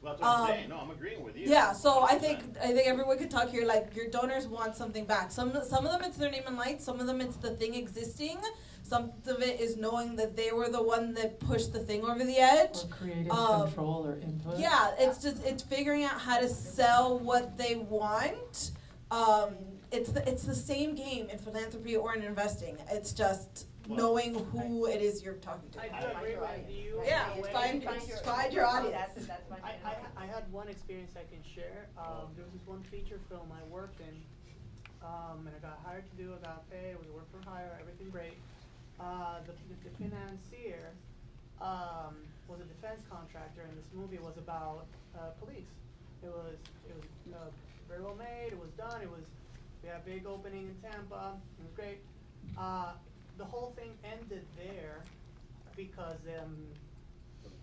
Well, that's what I'm saying. No, I'm agreeing with you. Yeah, so I think everyone could talk here. Like, your donors want something back. Some of them it's their name and lights. Some of them it's the thing existing. Some of it is knowing that they were the one that pushed the thing over the edge. Or creative control or input. Yeah, it's figuring out how to sell what they want. It's the same game in philanthropy or in investing. It's just knowing who it is you're talking to. I do agree with you. Yeah, find your audience. I had one experience I can share. There was this one feature film I worked in, and I got hired to do. I got paid. It was work for hire. Everything great. The financier was a defense contractor, and this movie was about police. It was very well made. It was done. We had a big opening in Tampa. It was great. The whole thing ended there because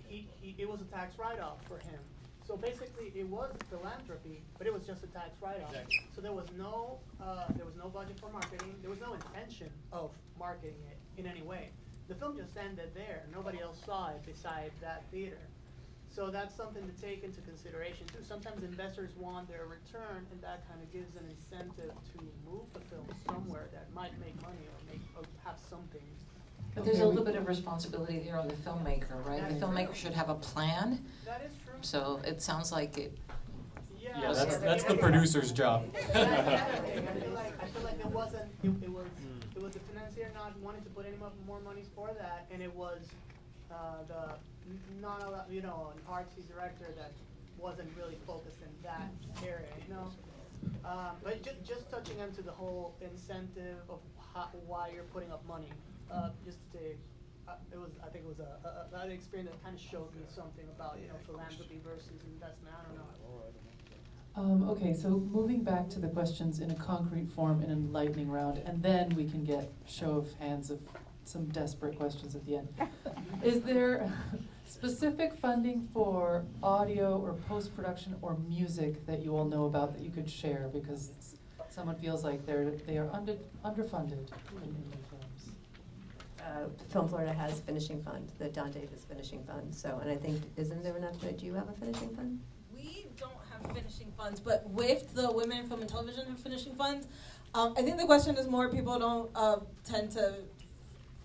it was a tax write-off for him. So basically, it was philanthropy, but it was just a tax write-off. Exactly. So there was no budget for marketing. There was no intention of marketing it in any way. The film just ended there. Nobody else saw it besides that theater. So that's something to take into consideration too. Sometimes investors want their return, and that kind of gives an incentive to move the film somewhere that might make money or have something. But there's a little bit of responsibility there on the filmmaker, right? The filmmaker should have a plan. That is true. So it sounds like it. Yeah, that's the producer's job. I feel like it was the financier not wanting to put any more money for that, and it was an artsy director that wasn't really focused in that area, But just touching onto the whole incentive of why you're putting up money, I think it was an experience that kind of showed me something about philanthropy versus investment. I don't know. Okay, so moving back to the questions in a concrete form in a lightning round, and then we can get show of hands of some desperate questions at the end. Is there specific funding for audio or post-production or music that you all know about that you could share, because someone feels like they are underfunded in indie films? Film Florida has finishing fund, the Don Davis finishing fund. So, and I think, isn't there enough? Do you have a finishing fund? We don't have finishing funds, but with the Women in Film and Television have finishing funds. I think the question is more people don't tend to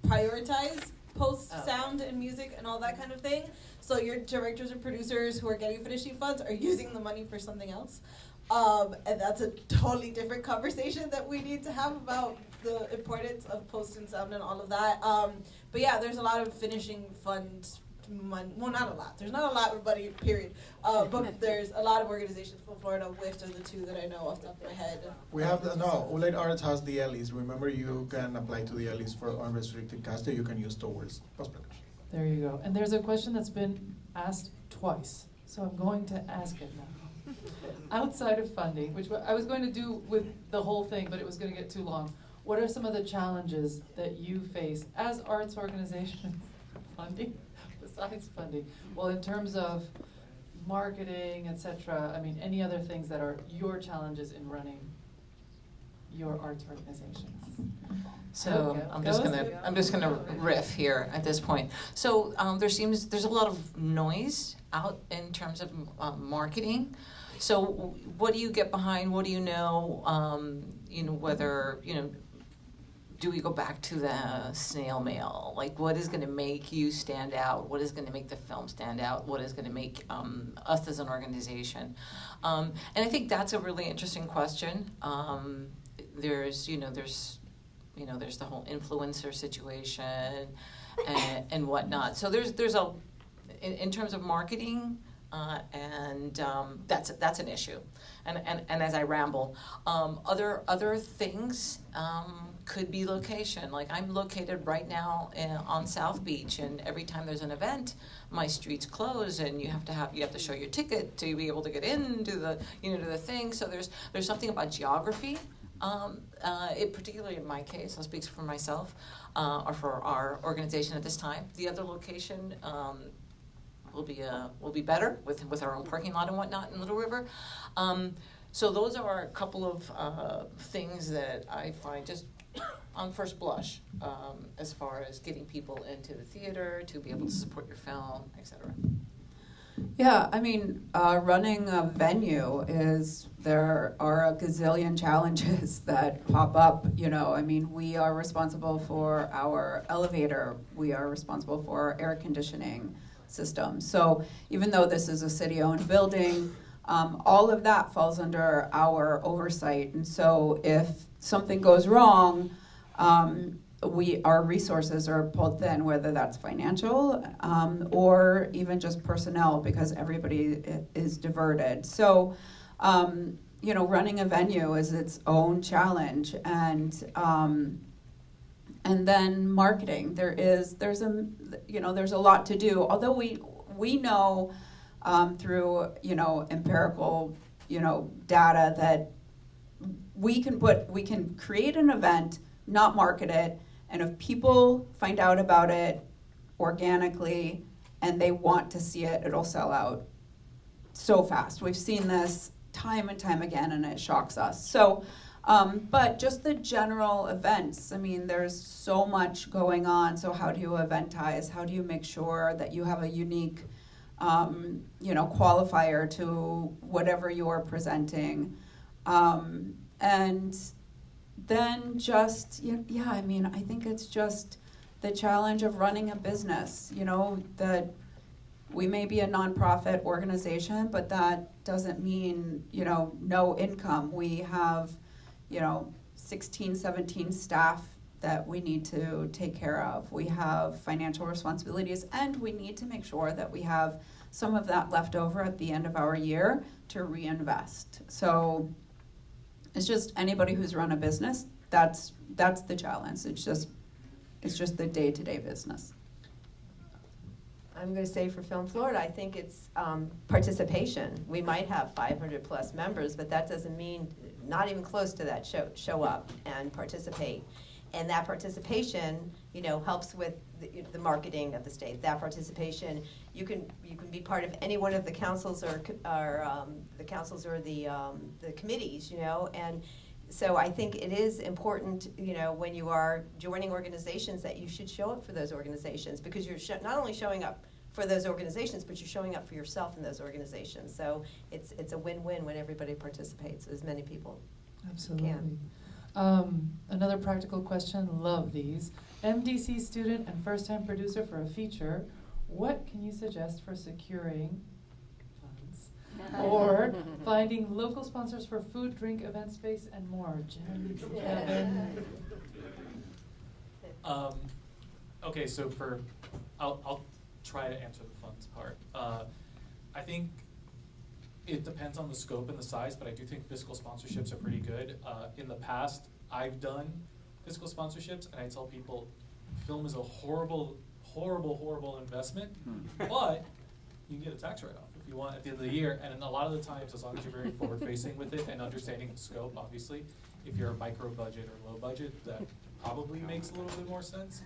prioritize post sound and music and all that kind of thing. So your directors and producers who are getting finishing funds are using the money for something else. And that's a totally different conversation that we need to have about the importance of post and sound and all of that. But yeah, there's a lot of finishing fund money. Well, not a lot. There's not a lot of money, period. But there's a lot of organizations from Florida. WIFT are the two that I know off the top of my head. We have Oolite Arts has the Ellie's. Remember, you can apply to the Ellie's for unrestricted cast that you can use towards post-production. There you go. And there's a question that's been asked twice, so I'm going to ask it now. Outside of funding, which I was going to do with the whole thing, but it was going to get too long, what are some of the challenges that you face as arts organizations? Funding? Besides funding? Well, in terms of marketing, etc., I mean, any other things that are your challenges in running your arts organizations? So I'm just gonna riff here at this point. So there's a lot of noise out in terms of marketing. So what do you get behind? What do you know? Whether do we go back to the snail mail? Like, what is going to make you stand out? What is going to make the film stand out? What is going to make us as an organization? And I think that's a really interesting question. There's the whole influencer situation and whatnot. So there's in terms of marketing, and that's an issue. And as I ramble, other things could be location. Like, I'm located right now on South Beach, and every time there's an event, my street's closed, and you have to show your ticket to be able to get into the to the thing. So there's something about geography. Particularly in my case, I'll speak for myself, or for our organization at this time. The other location will be better with our own parking lot and whatnot in Little River. So those are a couple of things that I find just on first blush, as far as getting people into the theater to be able to support your film, etc. Yeah, I mean, running a venue there are a gazillion challenges that pop up, I mean, we are responsible for our elevator, we are responsible for our air conditioning system. So even though this is a city-owned building, all of that falls under our oversight. And so if something goes wrong, our resources are pulled thin, whether that's financial or even just personnel, because everybody is diverted. So, running a venue is its own challenge, and then marketing. There's a lot to do. Although we know through empirical data that we can create an event, not market it. And if people find out about it organically and they want to see it, it'll sell out so fast. We've seen this time and time again, and it shocks us. So, but just the general events, I mean, there's so much going on. So how do you eventize? How do you make sure that you have a unique, qualifier to whatever you're presenting? And then just, I mean, I think it's just the challenge of running a business, that we may be a nonprofit organization, but that doesn't mean, no income. We have, 16, 17 staff that we need to take care of. We have financial responsibilities, and we need to make sure that we have some of that left over at the end of our year to reinvest. So it's just anybody who's run a business, that's the challenge. It's just the day-to-day business. I'm going to say for Film Florida, I think it's participation. We might have 500 plus members, but that doesn't mean not even close to that show up and participate. And that participation, you know, helps with the marketing of the state. That participation, you can be part of any one of the councils or the councils or the committees, you know. And so I think it is important, you know, when you are joining organizations that you should show up for those organizations, because you're not only showing up for those organizations, but you're showing up for yourself in those organizations. So it's a win-win when everybody participates, as many people Absolutely. can. Another practical question, love these. MDC student and first-time producer for a feature, what can you suggest for securing funds or finding local sponsors for food, drink, event space, and more? Jen, Kevin. Okay, so I'll try to answer the funds part. I think it depends on the scope and the size, but I do think fiscal sponsorships are pretty good. In the past, I've done fiscal sponsorships, and I tell people, film is a horrible, horrible, horrible investment, but you can get a tax write-off if you want at the end of the year. And a lot of the times, as long as you're very forward-facing with it and understanding the scope, obviously, if you're a micro budget or low budget, that probably makes a little bit more sense.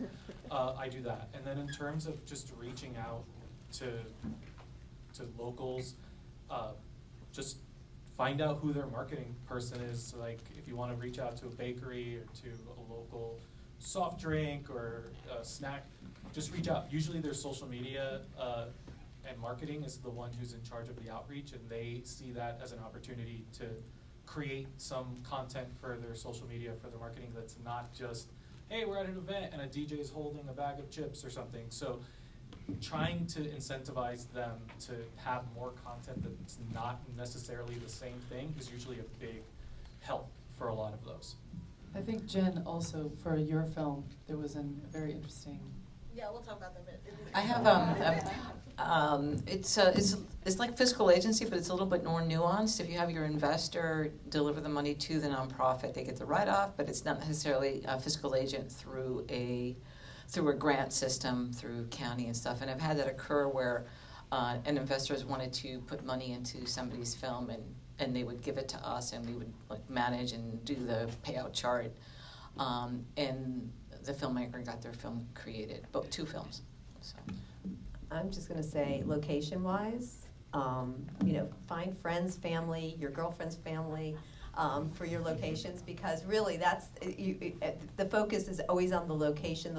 I do that. And then in terms of just reaching out to locals, just find out who their marketing person is. Like if you want to reach out to a bakery or to a local soft drink or a snack, just reach out. Usually their social media and marketing is the one who's in charge of the outreach, and they see that as an opportunity to create some content for their social media, for their marketing that's not just, hey, we're at an event and a DJ is holding a bag of chips or something. So trying to incentivize them to have more content that's not necessarily the same thing is usually a big help for a lot of those. I think, Jen, also for your film, there was a very interesting. Yeah, we'll talk about that a bit. I have it's like fiscal agency, but it's a little bit more nuanced. If you have your investor deliver the money to the nonprofit, they get the write-off, but it's not necessarily a fiscal agent through a grant system through county and stuff. And I've had that occur where an investor has wanted to put money into somebody's film, and they would give it to us, and we would like manage and do the payout chart. And the filmmaker got their film created, both 2 films. So I'm just going to say, location-wise, you know, find friends, family, your girlfriend's family for your locations, because really that's the focus is always on the location,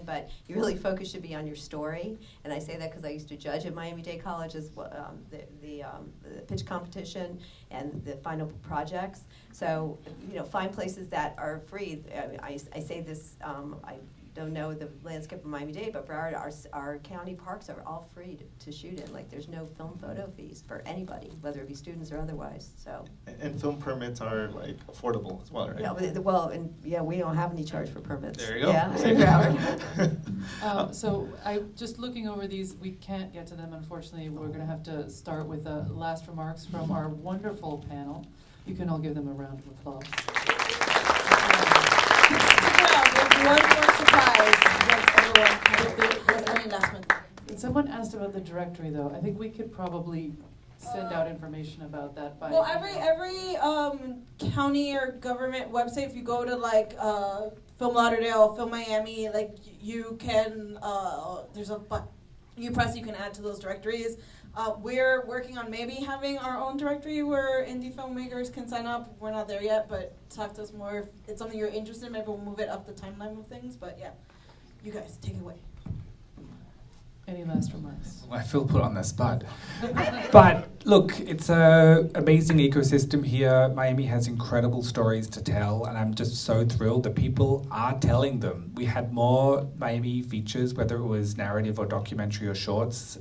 but your really focus should be on your story. And I say that because I used to judge at Miami-Dade College as the pitch competition and the final projects. So, you know, find places that are free. I say this, I don't know the landscape of Miami-Dade, but Broward, our county parks are all free to shoot in. Like, there's no film photo fees for anybody, whether it be students or otherwise. So. And film permits are like affordable as well, right? Yeah, we don't have any charge for permits. There you go. Yeah, in Broward. So just looking over these, we can't get to them, unfortunately. We're going to have to start with last remarks from our wonderful panel. You can all give them a round of applause. One more surprise. Someone asked about the directory, though. I think we could probably send out information about that. Well, every county or government website, if you go to like Film Lauderdale, Film Miami, like you can there's a button you press, you can add to those directories. We're working on maybe having our own directory where indie filmmakers can sign up. We're not there yet, but talk to us more. If it's something you're interested in, maybe we'll move it up the timeline of things. But yeah, you guys, take it away. Any last remarks? I feel put on the spot. But look, it's an amazing ecosystem here. Miami has incredible stories to tell, and I'm just so thrilled that people are telling them. We had more Miami features, whether it was narrative or documentary or shorts,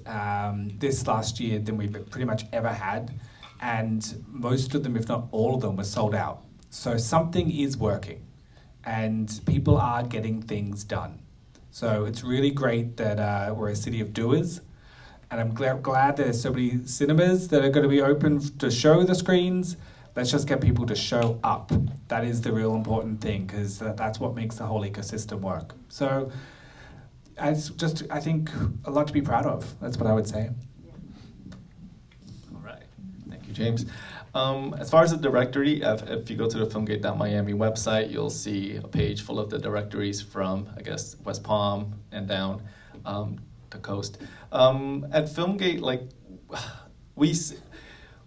this last year than we've pretty much ever had. And most of them, if not all of them, were sold out. So something is working, and people are getting things done. So it's really great that we're a city of doers, and I'm glad there's so many cinemas that are going to be open to show the screens. Let's just get people to show up. That is the real important thing, because that's what makes the whole ecosystem work. So it's just, I think, a lot to be proud of. That's what I would say. All right. Thank you, James. As far as the directory, if you go to the filmgate.miami website, you'll see a page full of the directories from, I guess, West Palm and down the coast. At Filmgate, like, we see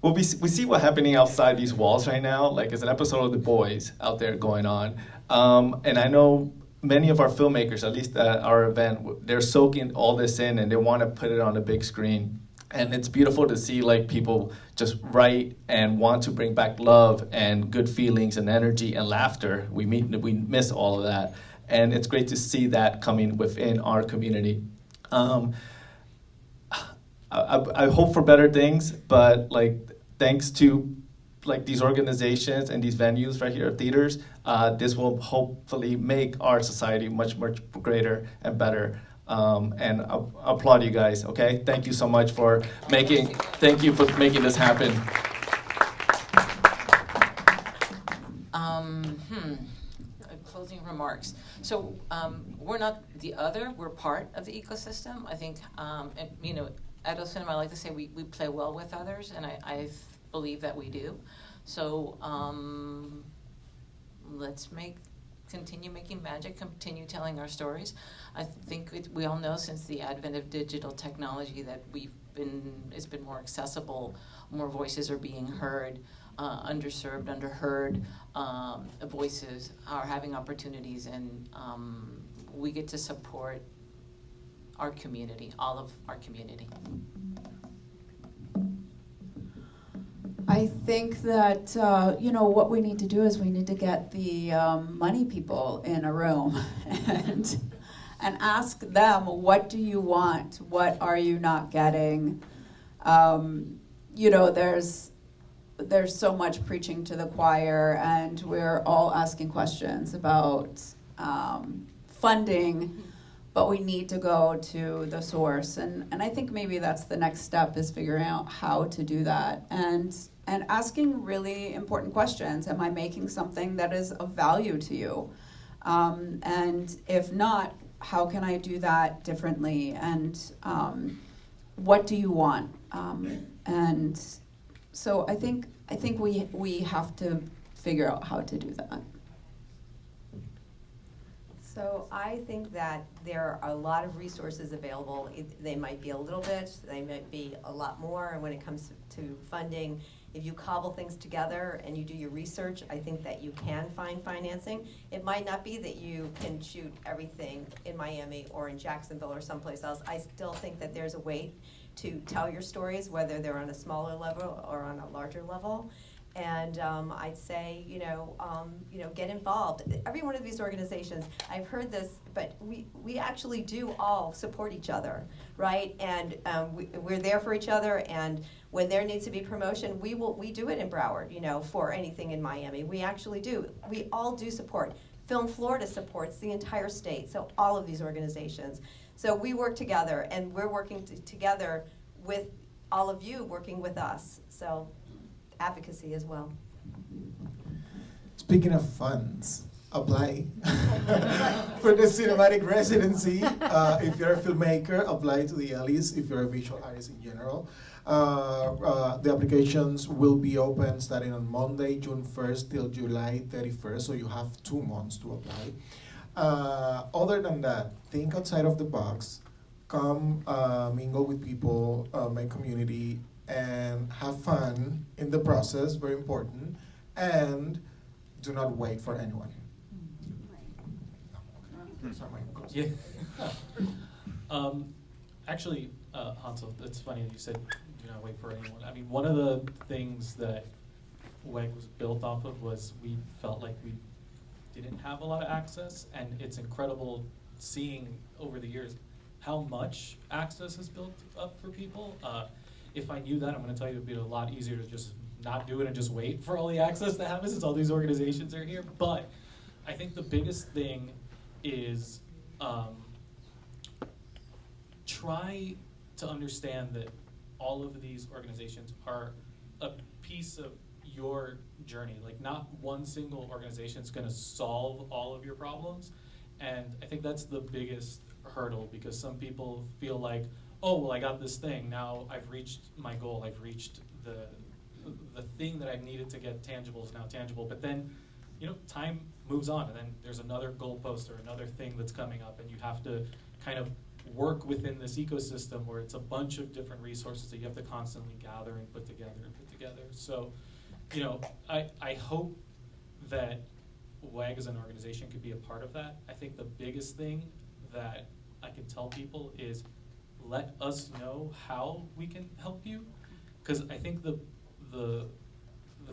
what's happening outside these walls right now. Like, it's an episode of The Boys out there going on. And I know many of our filmmakers, at least at our event, they're soaking all this in and they want to put it on the big screen. And it's beautiful to see like people just write and want to bring back love and good feelings and energy and laughter. We miss all of that. And it's great to see that coming within our community. I hope for better things, but like thanks to like these organizations and these venues right here at theaters, this will hopefully make our society much greater and better. And I applaud you guys. Okay, thank you so much for making this happen. Closing remarks. So we're not the other. We're part of the ecosystem. I think, and, you know, at Gables Cinema, I like to say we play well with others, and I believe that we do. So let's continue making magic, continue telling our stories. I think we all know since the advent of digital technology that it's been more accessible, more voices are being heard, underserved, underheard voices are having opportunities, and we get to support our community, all of our community. I think that, you know, what we need to do is we need to get the money people in a room and ask them, what do you want? What are you not getting? You know, there's so much preaching to the choir, and we're all asking questions about funding, but we need to go to the source. And I think maybe that's the next step, is figuring out how to do that. And asking really important questions. Am I making something that is of value to you? And if not, how can I do that differently? And what do you want? And so I think we have to figure out how to do that. So I think that there are a lot of resources available. They might be a little bit, they might be a lot more. And when it comes to funding, if you cobble things together and you do your research, I think that you can find financing. It might not be that you can shoot everything in Miami or in Jacksonville or someplace else. I still think that there's a way to tell your stories, whether they're on a smaller level or on a larger level. And I'd say, get involved. Every one of these organizations, I've heard this, but we actually do all support each other, right? And we're there for each other. And when there needs to be promotion, we do it in Broward, for anything in Miami. We actually do. We all do support. Film Florida supports the entire state, so all of these organizations. So we work together, and we're working together with all of you working with us. So advocacy as well. Speaking of funds, apply for the cinematic residency. If you're a filmmaker, apply to the Ellis. If you're a visual artist in general, the applications will be open starting on Monday, June 1st till July 31st, so you have 2 months to apply. Other than that, think outside of the box, come mingle with people, make community, and have fun in the process, very important, and do not wait for anyone. Yeah. Actually, Hansel, it's funny that you said do not wait for anyone. I mean, one of the things that WEG was built off of was we felt like we didn't have a lot of access, and it's incredible seeing over the years how much access is built up for people. If I knew that, I'm going to tell you it would be a lot easier to just not do it and just wait for all the access to happen since all these organizations are here. But I think the biggest thing is try to understand that all of these organizations are a piece of your journey. Like, not one single organization is going to solve all of your problems. And I think that's the biggest hurdle because some people feel like, oh, well, I got this thing. Now I've reached my goal. I've reached the thing that I needed to get tangible is now tangible. But then, time moves on, and then there's another goalpost or another thing that's coming up, and you have to kind of work within this ecosystem where it's a bunch of different resources that you have to constantly gather and put together. So, I hope that WAG as an organization could be a part of that. I think the biggest thing that I can tell people is let us know how we can help you, because I think the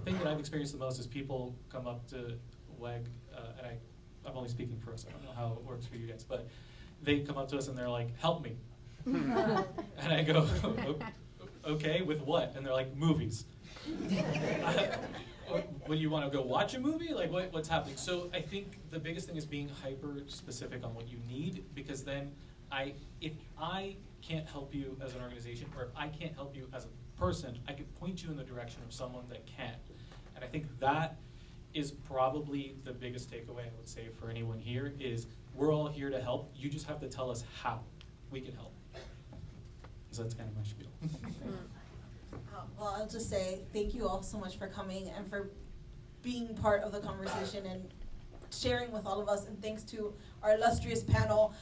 thing that I've experienced the most is people come up to WAG, and I'm only speaking for us, I don't know how it works for you guys, but they come up to us and they're like, help me. And I go, okay, with what? And they're like, movies. When you want to go watch a movie? Like, what's happening? So I think the biggest thing is being hyper specific on what you need, because then if I can't help you as an organization, or if I can't help you as a person, I can point you in the direction of someone that can. And I think that is probably the biggest takeaway I would say for anyone here is we're all here to help. You just have to tell us how we can help. So that's kind of my spiel. Well, I'll just say thank you all so much for coming and for being part of the conversation and sharing with all of us. And thanks to our illustrious panel.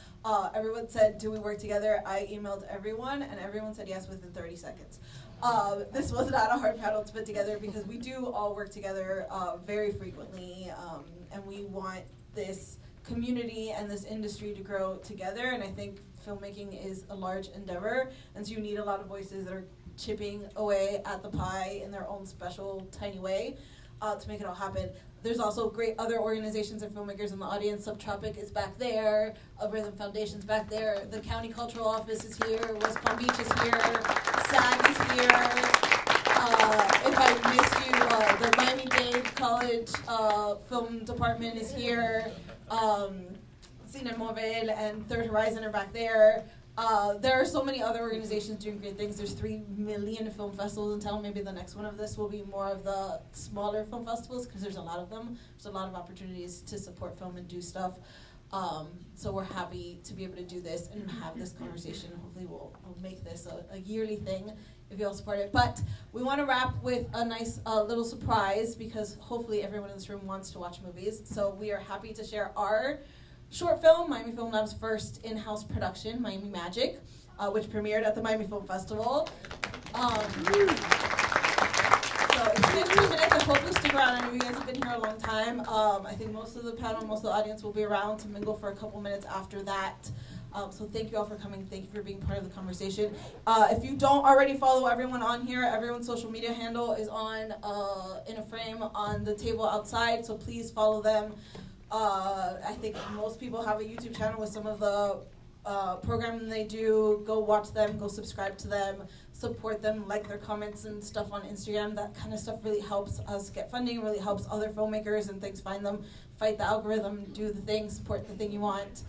Everyone said, do we work together? I emailed everyone, and everyone said yes within 30 seconds. This was not a hard panel to put together because we do all work together very frequently, and we want this community and this industry to grow together. And I think filmmaking is a large endeavor, and so you need a lot of voices that are chipping away at the pie in their own special, tiny way to make it all happen. There's also great other organizations and filmmakers in the audience. Subtropic is back there. Rhythm Foundation's back there. The County Cultural Office is here. West Palm Beach is here. SAG is here. If I missed you, the Miami-Dade College Film Department is here. Cine Mobile and Third Horizon are back there. There are so many other organizations doing great things. There's 3 million film festivals in town. Maybe the next one of this will be more of the smaller film festivals because there's a lot of them. There's a lot of opportunities to support film and do stuff. So we're happy to be able to do this and have this conversation. Hopefully we'll make this a yearly thing if you all support it. But we want to wrap with a nice little surprise because hopefully everyone in this room wants to watch movies. So we are happy to share our short film, Miami Film Lab's first in-house production, Miami Magic, which premiered at the Miami Film Festival. So it's 15 minutes. I hope you stick around. I know you guys have been here a long time. I think most of the panel, most of the audience will be around to mingle for a couple minutes after that. So thank you all for coming. Thank you for being part of the conversation. If you don't already follow everyone on here, everyone's social media handle is on in a frame on the table outside, so please follow them. I think most people have a YouTube channel with some of the programming they do. Go watch them, go subscribe to them, support them, like their comments and stuff on Instagram. That kind of stuff really helps us get funding, really helps other filmmakers and things find them, fight the algorithm, do the thing, support the thing you want.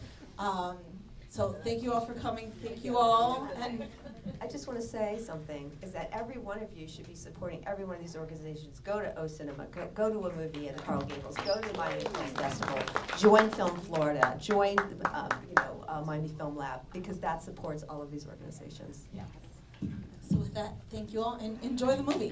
So thank you all for coming. Thank you all. And I just want to say something, is that every one of you should be supporting every one of these organizations. Go to O Cinema, go to a movie at Coral Gables, go to the Miami Film Festival, join Film Florida, join Miami Film Lab, because that supports all of these organizations. Yeah. So with that, thank you all, and enjoy the movie.